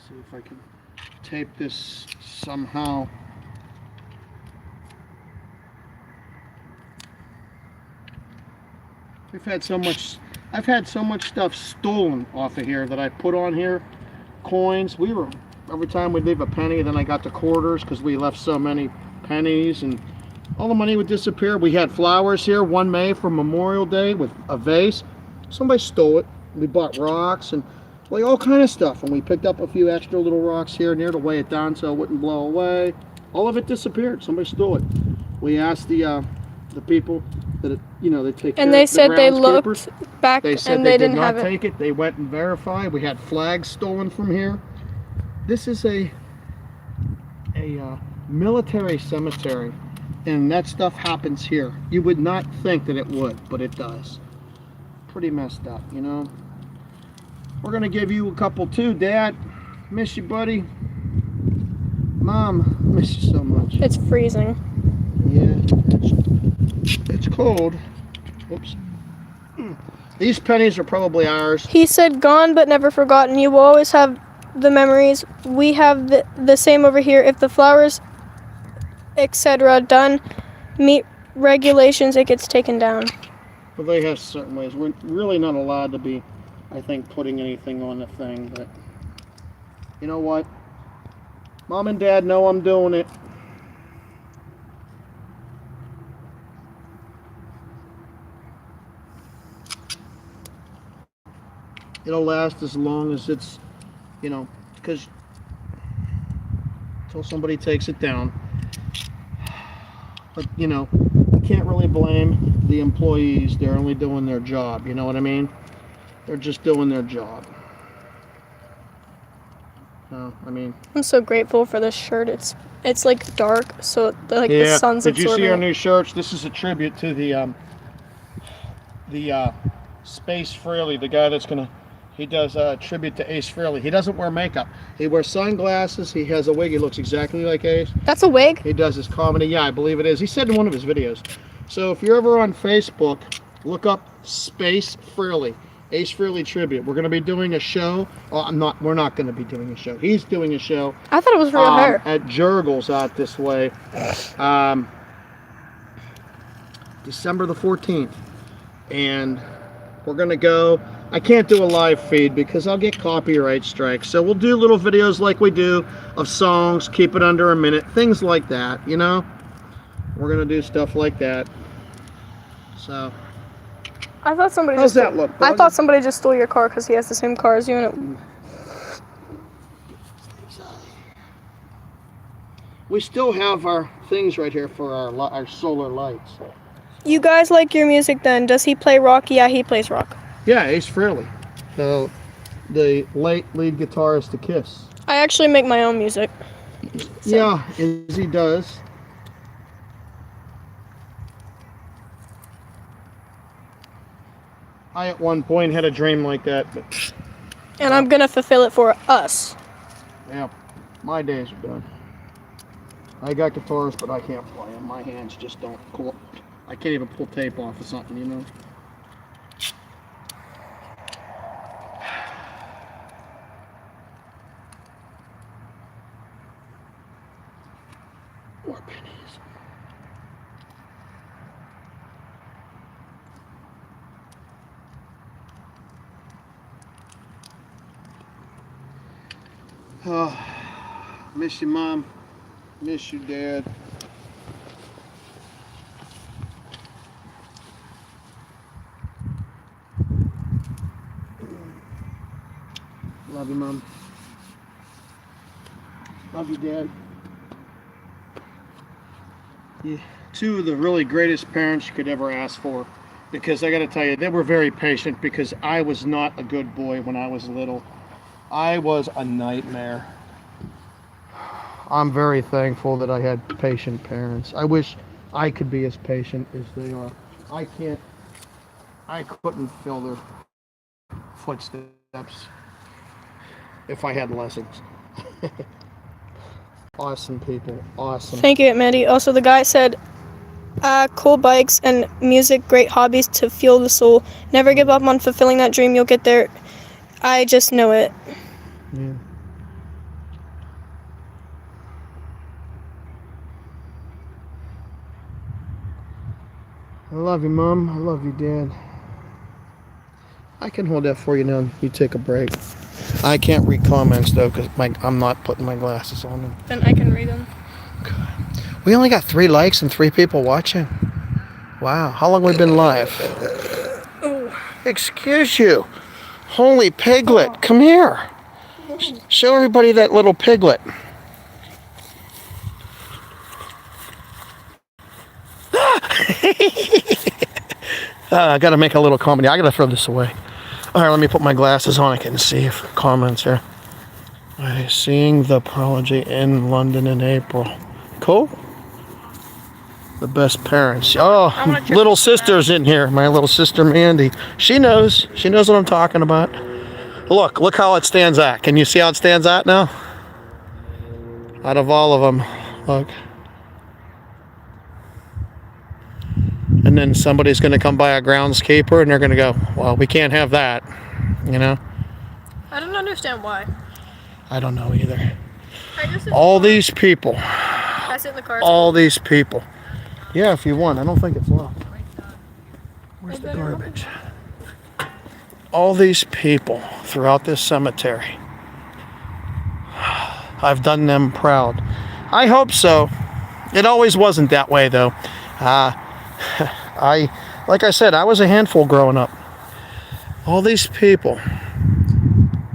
See if I can tape this somehow. I've had so much stuff stolen off of here that I put on here. Coins. Every time we'd leave a penny, then I got the quarters because we left so many pennies and all the money would disappear. We had flowers here one May for Memorial Day with a vase. Somebody stole it. We bought rocks and like all kind of stuff, and we picked up a few extra little rocks here and there to weigh it down so it wouldn't blow away. All of it disappeared. Somebody stole it. We asked the people that they take care And of they the said they groundskeepers. looked back They said and they they did didn't not have it. take it. They went and verified. We had flags stolen from here. This is a military cemetery, and that stuff happens here. You would not think that it would, but it does. Pretty messed up, you know. We're gonna give you a couple too, Dad. Miss you, buddy. Mom, miss you so much. It's freezing. Yeah, it's cold. Oops. These pennies are probably ours. He said, "Gone but never forgotten. You will always have the memories. We have the same over here. If the flowers, etc., done meet regulations, it gets taken down." Well, they have certain ways. We're really not allowed to be, I think, putting anything on the thing, but you know what? Mom and Dad know I'm doing it. It'll last as long as it's, because until somebody takes it down. But, you can't really blame the employees. They're only doing their job, you know what I mean? They're just doing their job. So, I'm so grateful for this shirt. It's like dark, so like the sun's Did you absorbing see our it. new shirts? This is a tribute to the Space Frehley, the guy he does a tribute to Ace Frehley. He doesn't wear makeup. He wears sunglasses. He has a wig. He looks exactly like Ace. That's a wig? He does his comedy. Yeah, I believe it is. He said in one of his videos. So if you're ever on Facebook, look up Space Frehley, Ace Frehley tribute. We're going to be doing a show. We're not going to be doing a show. He's doing a show. I thought it was real hair. At Jurgles out this way. December the 14th. And we're going to go. I can't do a live feed because I'll get copyright strikes. So we'll do little videos like we do of songs, keep it under a minute, things like that, We're going to do stuff like that. So, I thought somebody how's just that look, I bud? thought somebody just stole your car because he has the same car as you and We still have our things right here for our solar lights. You guys like your music then. Does he play rock? Yeah, he plays rock. Yeah, Ace Frehley. So, the late lead guitarist to Kiss. I actually make my own music. So. Yeah, Izzy does. I at one point had a dream like that, but And I'm gonna fulfill it for us. yeah, my days are done. I got guitars, but I can't play them. My hands just don't pull. I can't even pull tape off of something, More pennies. Oh, miss you, Mom. Miss you, Dad. Love you, Mom. Love you, Dad. Yeah. two of the really greatest parents you could ever ask for. Because I got to tell you, they were very patient because I was not a good boy when I was little. I was a nightmare. I'm very thankful that I had patient parents. I wish I could be as patient as they are. I couldn't fill their footsteps if I had lessons. Awesome people, awesome. Thank you, Aunt Mandy. Also, the guy said, cool bikes and music, great hobbies to fuel the soul. Never give up on fulfilling that dream. You'll get there. I just know it. Yeah. I love you, Mom. I love you, Dad. I can hold that for you now. You take a break. I can't read comments though because I'm not putting my glasses on. Then I can read them. We only got 3 likes and 3 people watching. Wow, how long have we been live? Ooh. Excuse you. Holy piglet, come here. Show everybody that little piglet. I gotta make a little comedy. I gotta throw this away. All right, let me put my glasses on. I can see if comments here. Seeing the Prodigy in London in April. Cool. The best parents. Oh, little sister's in here. My little sister Mandy. She knows. She knows what I'm talking about. Look how it stands out. Can you see how it stands out now? Out of all of them, look. And then somebody's going to come by a groundskeeper and they're going to go, well, we can't have that, you know? I don't understand why. I don't know either. All these people. I sit in the car. All these people. Yeah, if you want. I don't think it's locked. Where's the garbage? All these people throughout this cemetery. I've done them proud. I hope so. It always wasn't that way, though. Like I said, I was a handful growing up. All these people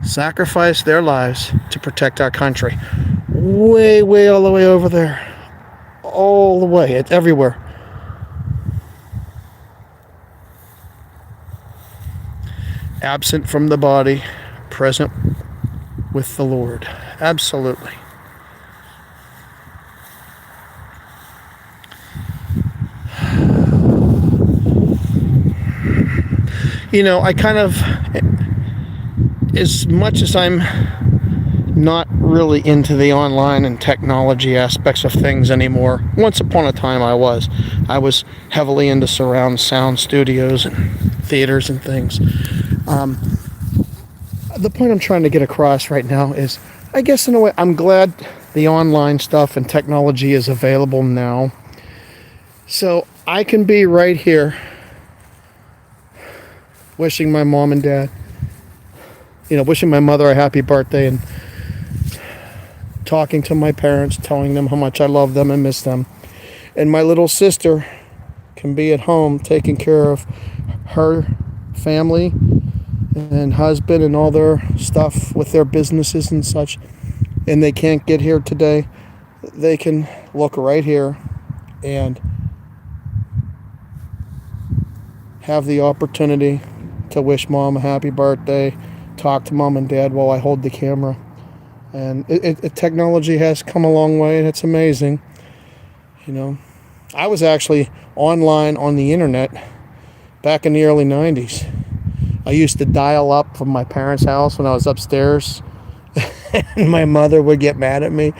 sacrificed their lives to protect our country. Way all the way over there. All the way. It's everywhere. Absent from the body, present with the Lord. Absolutely. You know, I kind of, as much as I'm not really into the online and technology aspects of things anymore, once upon a time I was heavily into surround sound studios and theaters and things. The point I'm trying to get across right now is, I guess in a way, I'm glad the online stuff and technology is available now. So I can be right here wishing my mom and dad, wishing my mother a happy birthday and talking to my parents, telling them how much I love them and miss them. And my little sister can be at home taking care of her family and husband and all their stuff with their businesses and such. And they can't get here today. They can look right here and have the opportunity to wish mom a happy birthday, talk to mom and dad while I hold the camera. And technology has come a long way, and it's amazing. I was actually online on the internet back in the early 90s. I used to dial up from my parents' house when I was upstairs, and my mother would get mad at me.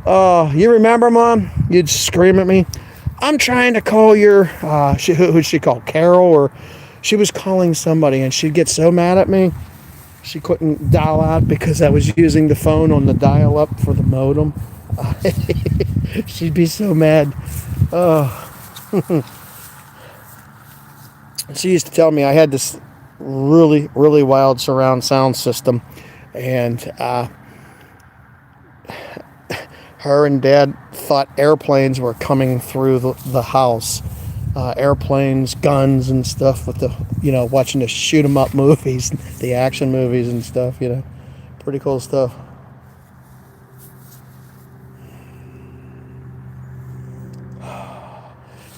Oh, you remember, Mom? You'd scream at me. I'm trying to call your, who'd she call? Carol? Or she was calling somebody, and she'd get so mad at me. She couldn't dial out because I was using the phone on the dial-up for the modem. She'd be so mad. Oh. She used to tell me I had this really, really wild surround sound system. And her and Dad thought airplanes were coming through the house. Airplanes, guns and stuff with the, watching the shoot 'em up movies, the action movies and stuff, pretty cool stuff.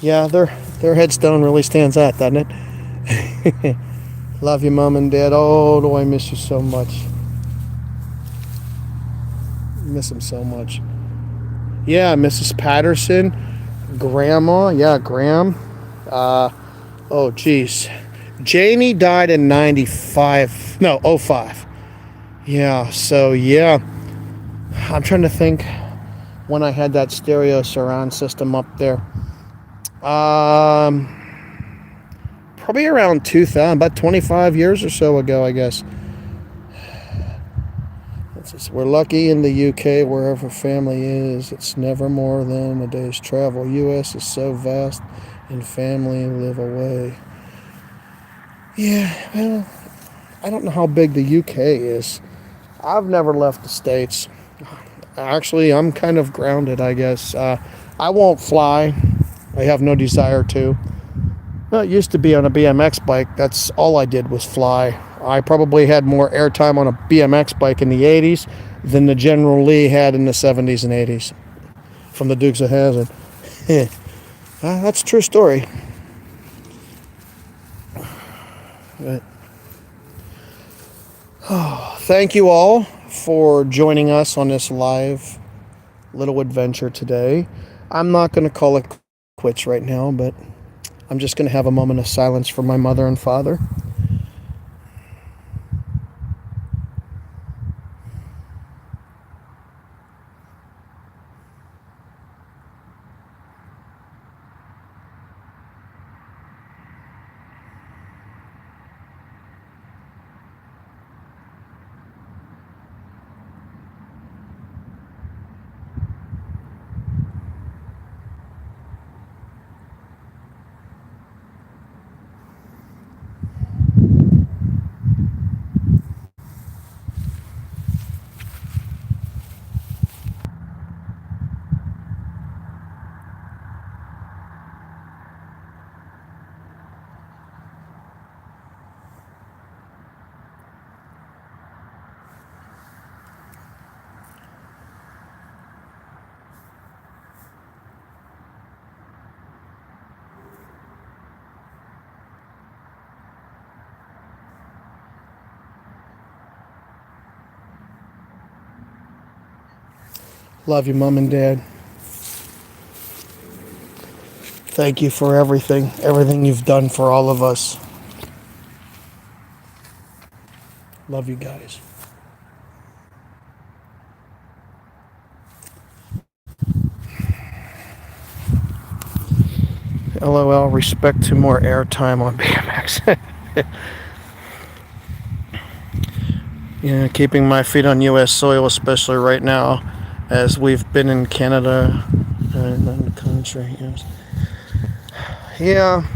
Yeah, their headstone really stands out, doesn't it? Love you, Mom and Dad. Oh, do I miss you so much. Miss them so much. Yeah, Mrs. Patterson, Grandma. Yeah, Graham. Oh, geez. Jamie died in 95. No, '05. Yeah, so yeah. I'm trying to think when I had that stereo surround system up there. Probably around 2000, about 25 years or so ago, I guess. We're lucky in the UK, wherever family is. It's never more than a day's travel. US is so vast and family live away. Yeah, well, I don't know how big the UK is. I've never left the States. Actually, I'm kind of grounded, I guess. I won't fly. I have no desire to. Well, it used to be on a BMX bike. That's all I did was fly. I probably had more airtime on a BMX bike in the 80s than the General Lee had in the 70s and 80s from the Dukes of Hazzard. That's a true story. But, thank you all for joining us on this live little adventure today. I'm not going to call it quits right now, but I'm just going to have a moment of silence for my mother and father. Love you, Mom and Dad. Thank you for everything you've done for all of us. Love you guys. LOL, respect to more airtime on BMX. Yeah, keeping my feet on US soil, especially right now, as we've been in Canada and in the country. Yes. Yeah.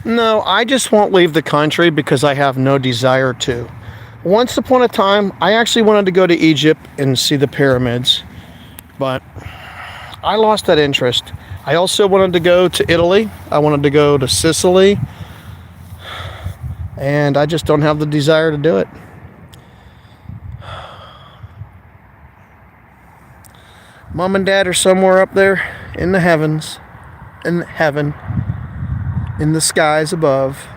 No, I just won't leave the country because I have no desire to. Once upon a time, I actually wanted to go to Egypt and see the pyramids, but I lost that interest. I also wanted to go to Italy. I wanted to go to Sicily, and I just don't have the desire to do it. Mom and Dad are somewhere up there in the heavens, in heaven, in the skies above.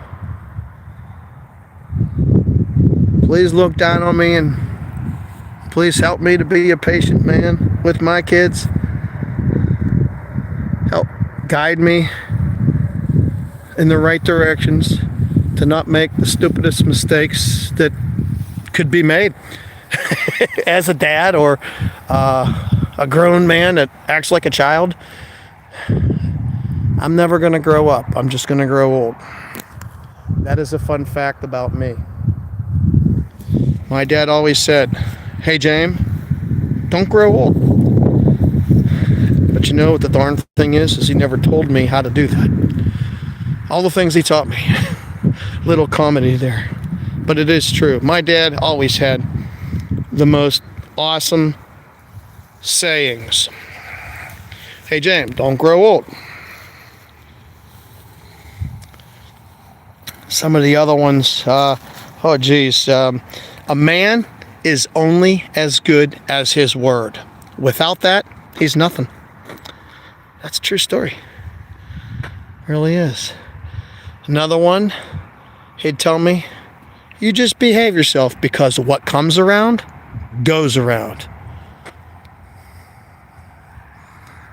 Please look down on me and please help me to be a patient man with my kids. Help guide me in the right directions to not make the stupidest mistakes that could be made as a dad or a grown man that acts like a child. I'm never going to grow up. I'm just going to grow old. That is a fun fact about me. My dad always said, "Hey, James, don't grow old." But you know what the darn thing is he never told me how to do that. All the things he taught me. Little comedy there. But it is true. My dad always had the most awesome sayings. Hey, James, don't grow old. Some of the other ones, oh geez, a man is only as good as his word. Without that, he's nothing. That's a true story. Really is. Another one, he'd tell me, you just behave yourself because what comes around goes around.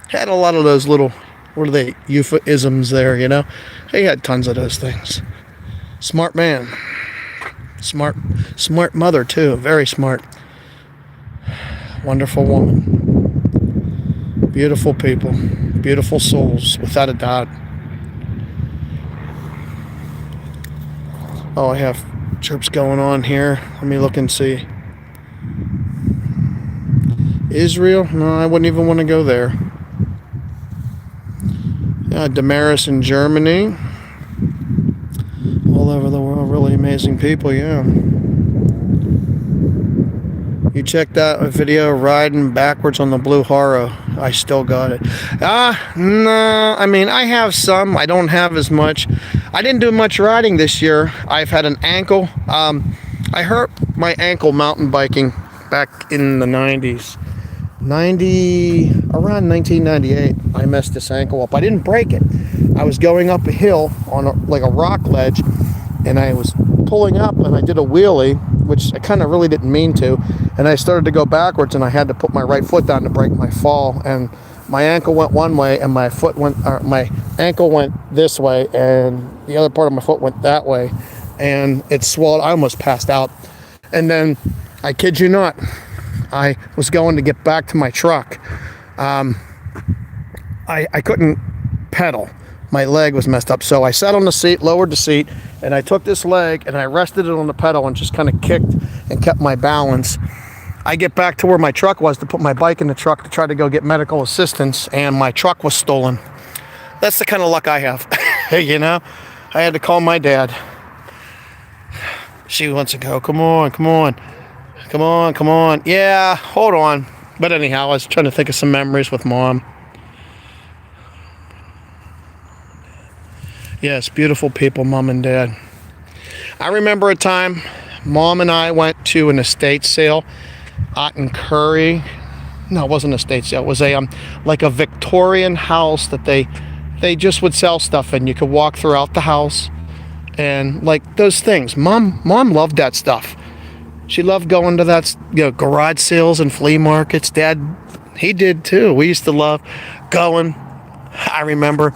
Had a lot of those little, what are they, euphemisms there, you know? He had tons of those things. Smart man. Smart mother too, very smart. Wonderful woman. Beautiful people. Beautiful souls, without a doubt. Oh, I have chirps going on here. Let me look and see. Israel? No, I wouldn't even want to go there. Yeah, Damaris in Germany. All over the world, really amazing people, yeah. You check that video, riding backwards on the Blue Haro. I still got it. No, I mean, I have some. I don't have as much. I didn't do much riding this year. I've had an ankle. I hurt my ankle mountain biking back in the 90s. Around 1998, I messed this ankle up. I didn't break it. I was going up a hill on like a rock ledge, and I was pulling up, and I did a wheelie, which I kind of really didn't mean to, and I started to go backwards, and I had to put my right foot down to break my fall, and my ankle went one way, and my ankle went this way, and the other part of my foot went that way, and it swelled. I almost passed out. And then, I kid you not, I was going to get back to my truck. I couldn't pedal. My leg was messed up. So I sat on the seat, lowered the seat, and I took this leg and I rested it on the pedal and just kind of kicked and kept my balance. I get back to where my truck was to put my bike in the truck to try to go get medical assistance, and my truck was stolen. That's the kind of luck I have. You know? I had to call my dad. She wants to go, come on. Yeah, hold on. But anyhow, I was trying to think of some memories with Mom. Yes, beautiful people, Mom and Dad. I remember a time Mom and I went to an estate sale out in Curry. No, it wasn't an estate sale. It was a like a Victorian house that they just would sell stuff in. You could walk throughout the house and like those things. Mom loved that stuff. She loved going to that, garage sales and flea markets. Dad, he did too. We used to love going. I remember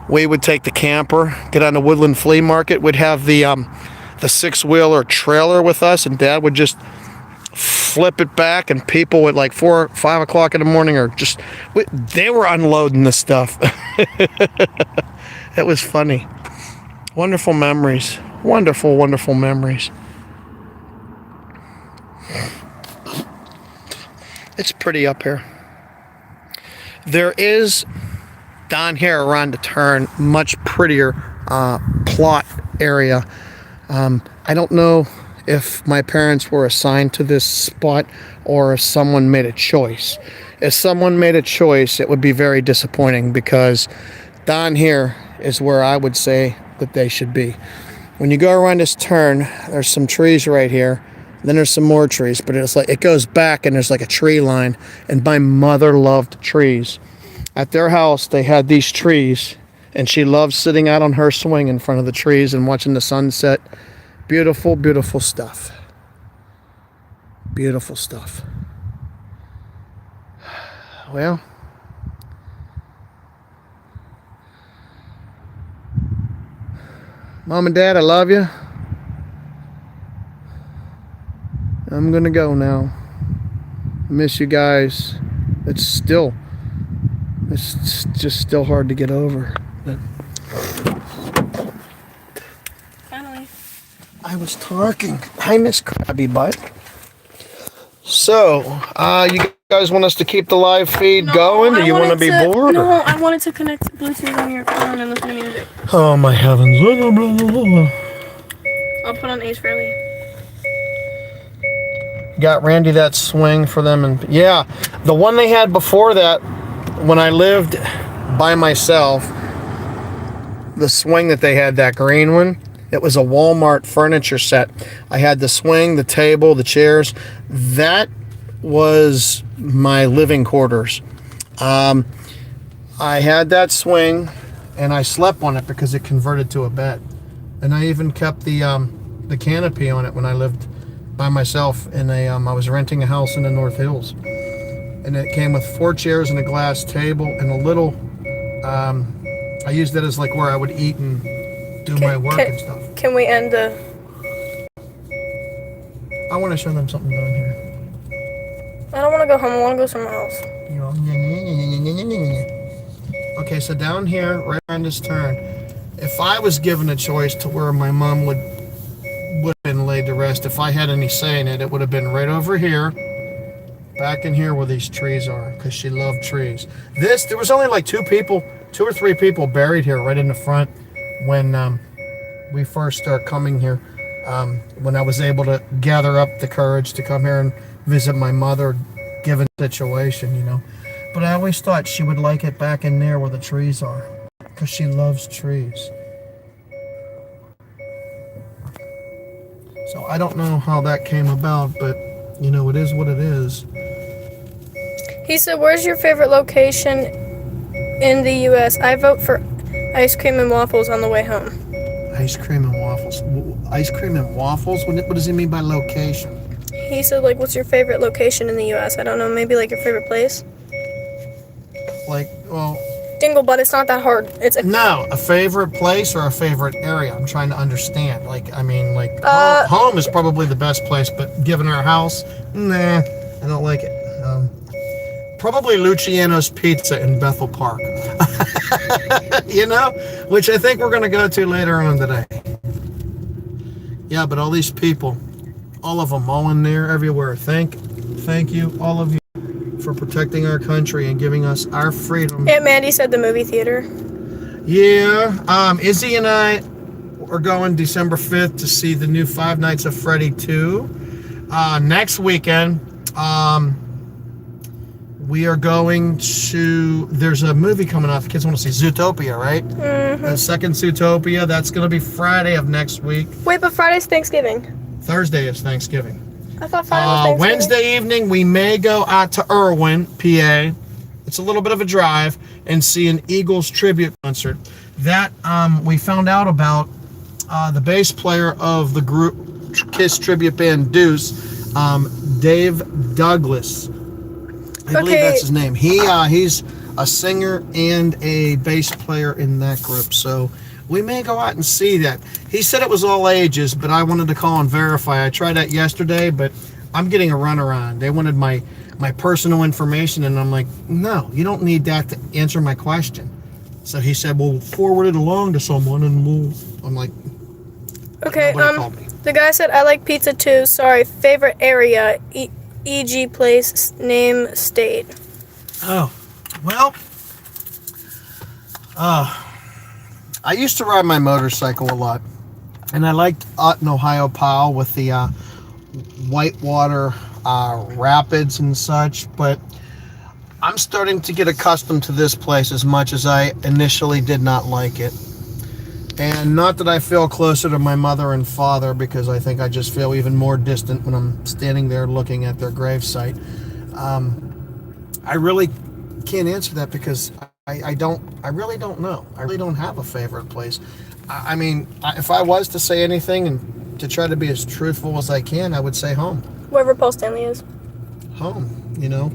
we would take the camper, get on the Woodland Flea Market. We'd have the 6-wheeler trailer with us, and Dad would just flip it back, and people at like 4 or 5 o'clock in the morning they were unloading the stuff. It was funny. Wonderful memories. Wonderful, wonderful memories. It's pretty up here. There is down here around the turn much prettier plot area. I don't know if my parents were assigned to this spot or if someone made a choice. If someone made a choice, it would be very disappointing, because down here is where I would say that they should be. When you go around this turn, there's some trees right here. Then there's some more trees, but it's like it goes back and there's like a tree line. And my mother loved trees. At their house, they had these trees, and she loved sitting out on her swing in front of the trees and watching the sunset. Beautiful, beautiful stuff. Beautiful stuff. Well, Mom and Dad, I love you. I'm gonna go now. I miss you guys. It's just still hard to get over. But Finally. I was talking. I miss Krabby Butt. So, you guys want us to keep the live feed going? Do you want to be bored? No, I wanted to connect Bluetooth on your phone and listen to music. Oh my heavens. I'll put on Ace Frehley. Got Randy that swing for them, and yeah, the one they had before that, when I lived by myself, the swing that they had, that green one, it was a Walmart furniture set. I had the swing, the table, the chairs. That was my living quarters. I had that swing. and I slept on it because it converted to a bed. And I even kept the canopy on it when I lived by myself in a I was renting a house in the North Hills, and it came with 4 chairs and a glass table and a little. I used it as like where I would eat and do my work and stuff. Can we end the? I want to show them something down here. I don't want to go home. I want to go somewhere else. Okay, so down here, right around this turn, if I was given a choice to where my mom would have been laid to rest, if I had any say in it, it would have been right over here, back in here where these trees are, because she loved trees. There was only like 2 or 3 people buried here right in the front when we first started coming here. When I was able to gather up the courage to come here and visit my mother, given the situation, you know. But I always thought she would like it back in there where the trees are, because she loves trees. So I don't know how that came about, but you know, it is what it is. He said, "Where's your favorite location in the U.S.? I vote for ice cream and waffles on the way home." Ice cream and waffles. Ice cream and waffles? What does he mean by location? He said, like, what's your favorite location in the U.S.? I don't know, maybe like your favorite place? Like, well... Dingle, but it's not that hard. No, a favorite place or a favorite area? I'm trying to understand. Like, I mean, like, home is probably the best place, but given our house, nah, I don't like it. Probably Luciano's Pizza in Bethel Park. You know? Which I think we're going to go to later on today. Yeah, but all these people, all of them, all in there, everywhere. Thank you, all of you, for protecting our country and giving us our freedom. Aunt Mandy said the movie theater. Yeah, Izzy and I are going December 5th to see the new Five Nights at Freddy 2. Next weekend, we are going to, there's a movie coming out the kids want to see, Zootopia, right? Mm-hmm. The second Zootopia, that's going to be Friday of next week. Wait, but Friday's Thanksgiving. Thursday is Thanksgiving. I thought Friday was Thanksgiving. Wednesday evening, we may go out to Irwin, PA. It's a little bit of a drive, and see an Eagles tribute concert. That, we found out about the bass player of the group KISS tribute band Deuce, Dave Douglas. I believe that's his name. He's a singer and a bass player in that group, so we may go out and see that. He said it was all ages, but I wanted to call and verify. I tried that yesterday, but I'm getting a runaround. They wanted my personal information, and I'm like, no, you don't need that to answer my question. So he said, well, forward it along to someone, and I'm like, okay, called me. The guy said, I like pizza too. Sorry, favorite area, e.g. place, name, state. Oh, well, I used to ride my motorcycle a lot, and I liked Otton, Ohio Powell with the whitewater rapids and such, but I'm starting to get accustomed to this place as much as I initially did not like it. And not that I feel closer to my mother and father, because I think I just feel even more distant when I'm standing there looking at their gravesite. I really can't answer that because I really don't know. I really don't have a favorite place. I mean, if I was to say anything and to try to be as truthful as I can, I would say home. Wherever Paul Stanley is. Home, you know.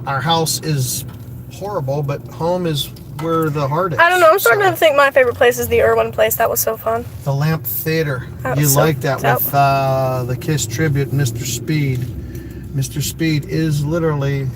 Our house is horrible, but home is where the heart is. I don't know. I'm starting to think my favorite place is the Irwin place. That was so fun. The Lamp Theater. You like that with the KISS tribute, Mr. Speed. Mr. Speed is literally,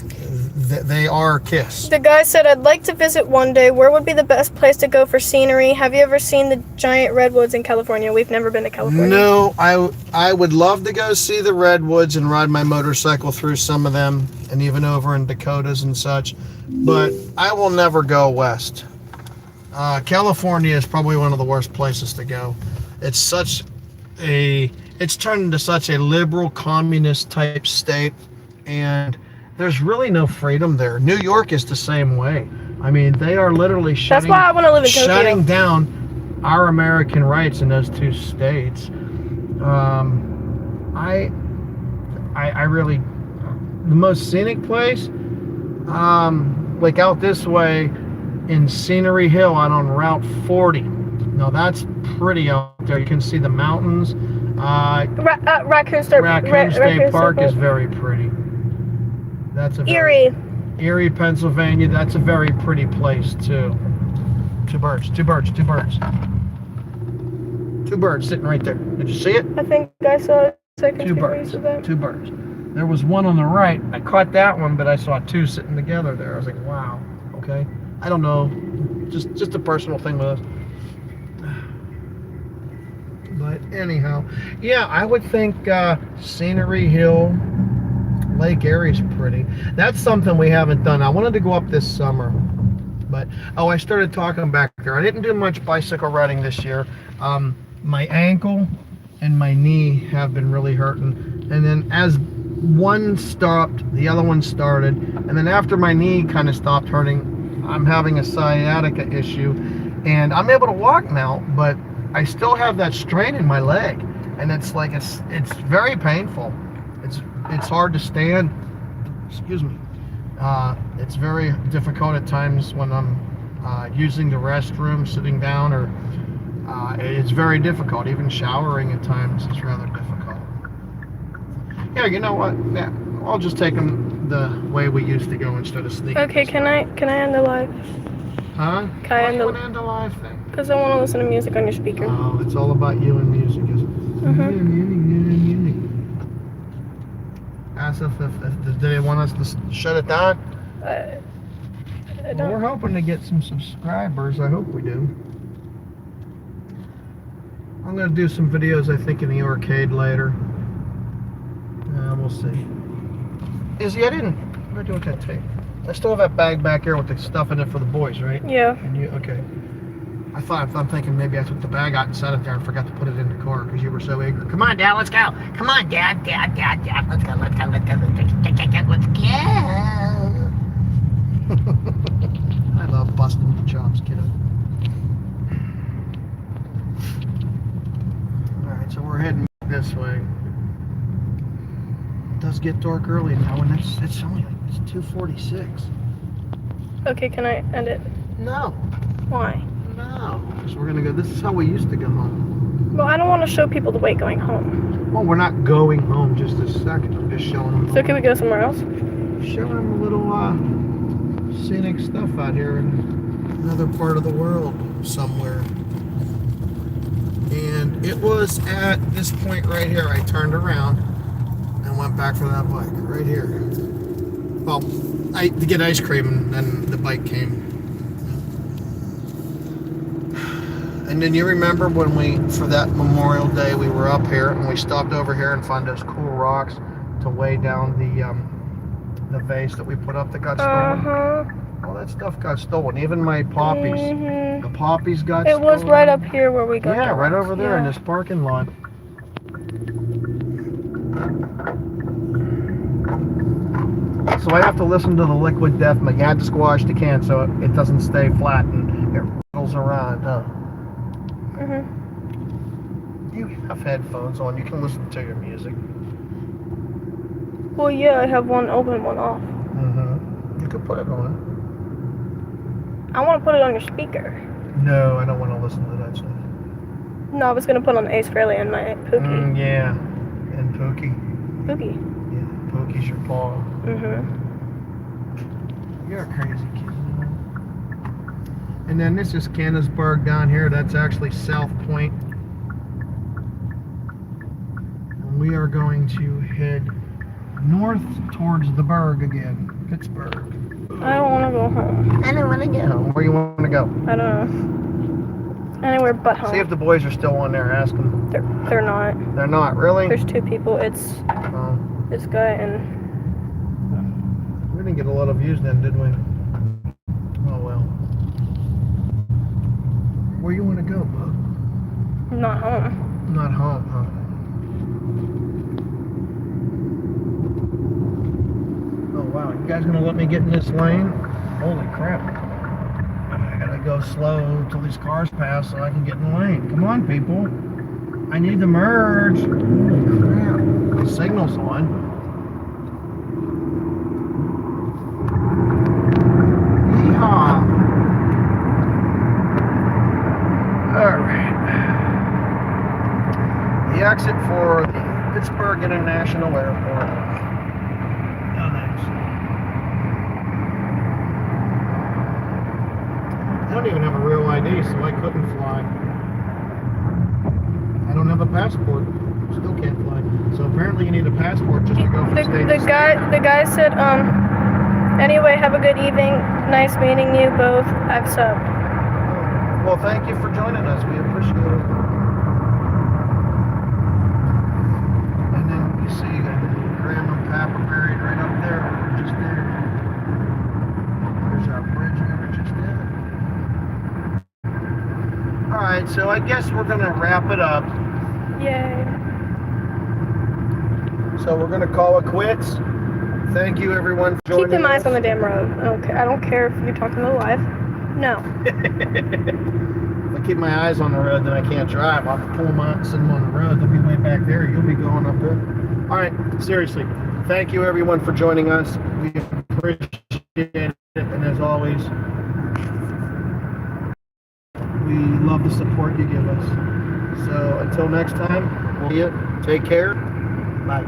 they are KISS. The guy said, I'd like to visit one day. Where would be the best place to go for scenery? Have you ever seen the giant redwoods in California? We've never been to California. No, I would love to go see the redwoods and ride my motorcycle through some of them, and even over in Dakotas and such, but I will never go west. California is probably one of the worst places to go. It's turned into such a liberal communist type state, and there's really no freedom there. New York is the same way. I mean, they are literally shutting down our American rights in those two states. I really, the most scenic place, like out this way, in Scenery Hill out on Route 40. Now that's pretty out there. You can see the mountains. Raccoon State Raccoon State Park State is very pretty. That's a Erie. Erie, Pennsylvania. That's a very pretty place too. Two birds sitting right there. Did you see it? I think I saw a second Two series birds. of them. Two birds. There was one on the right. I caught that one, but I saw two sitting together there. I was like, wow. Okay. I don't know. Just a personal thing with us. But anyhow, yeah, I would think Scenery Hill, Lake Erie's pretty. That's something we haven't done. I wanted to go up this summer, but I started talking back there. I didn't do much bicycle riding this year. My ankle and my knee have been really hurting, and then as one stopped, the other one started, and then after my knee kind of stopped hurting, I'm having a sciatica issue, and I'm able to walk now, but I still have that strain in my leg, and it's like it's very painful. It's hard to stand. Excuse me. It's very difficult at times when I'm using the restroom, sitting down, or it's very difficult. Even showering at times is rather difficult. Yeah, you know what? Yeah, I'll just take them the way we used to go instead of sneaking. Okay, can I end the live? Huh? Can I end the end the live thing? Because I want to listen to music on your speaker. Oh, it's all about you and music, isn't it? Music. Ask if they want us to shut it down. I Well, don't. we're hoping to get some subscribers. I hope we do. I'm going to do some videos, I think, in the arcade later. We'll see. Izzy, I didn't. What did I do with that tape? I still have that bag back here with the stuff in it for the boys, right? Yeah. And you, okay. I'm thinking maybe I took the bag out and set it there and forgot to put it in the car because you were so eager. Come on, Dad, let's go. Come on, Dad, Dad. Let's go. I love busting your chops, kiddo. Alright, so we're heading this way. It does get dark early now, and it's only like it's 2:46. Okay, can I end it? No. Why? No. So we're gonna go. This is how we used to go home. Well, I don't want to show people the way going home. Well, we're not going home just a second. I'm just showing them. So can we go somewhere else? Showing them a little scenic stuff out here in another part of the world somewhere. And it was at this point right here. I turned around and went back for that bike right here. Well, to get ice cream, and then the bike came. And then you remember when for that Memorial Day, we were up here and we stopped over here and found those cool rocks to weigh down the vase that we put up that got stolen? All that stuff got stolen. Even my poppies. Mhm. The poppies got It stolen. was right up here where we got. Yeah, the right rocks. over there in Yeah. this parking lot. So I have to listen to the Liquid Death. You had to squash the can so it doesn't stay flat and it rattles around. Mhm. You have headphones on. You can listen to your music. Well, yeah, I have one open, one off. You can put it on. I want to put it on your speaker. No, I don't want to listen to that stuff. No, I was gonna put on Ace Frehley and my Pookie. Yeah, and Pookie. Pookie. Yeah, Pookie's your paw. Mhm. You're a crazy kid. And then this is Canonsburg down here. That's actually South Point. And we are going to head north towards the Berg again, Pittsburgh. I don't want to go home. I don't want to go. Where you want to go? I don't know. Anywhere but home. See if the boys are still on there. Ask them. They're not. They're not really. There's two people. It's Oh, this guy and we didn't get a lot of views then, did we? Oh well. Where you want to go, Bub? not home. Not home, huh? Oh wow, you guys gonna let me get in this lane? Holy crap. I gotta go slow till these cars pass so I can get in the lane. Come on, people. I need to merge. Holy crap. The signal's on. Yeehaw. exit for the Pittsburgh International Airport. Oh, thanks. I don't even have a real ID, so I couldn't fly. I don't have a passport. Still can't fly. So apparently you need a passport just to go from state to state. The guy said, anyway, have a good evening. Nice meeting you both. I've subbed. Well, thank you for joining us. We appreciate it. And then you see Graham and Papa buried right up there. We're just there. There's our bridge we were just in. All right, so I guess we're going to wrap it up. Yay. So we're going to call it quits. Thank you, everyone, for joining us. Keep them eyes on the damn road. I don't care if you're talking to the live. No. If I keep my eyes on the road, then I can't drive. I'll have to pull them out and send them on the road. They'll be way back there. You'll be going up there. All right, seriously. Thank you, everyone, for joining us. We appreciate it. And as always, we love the support you give us. So until next time, we'll see you. Take care. Bye.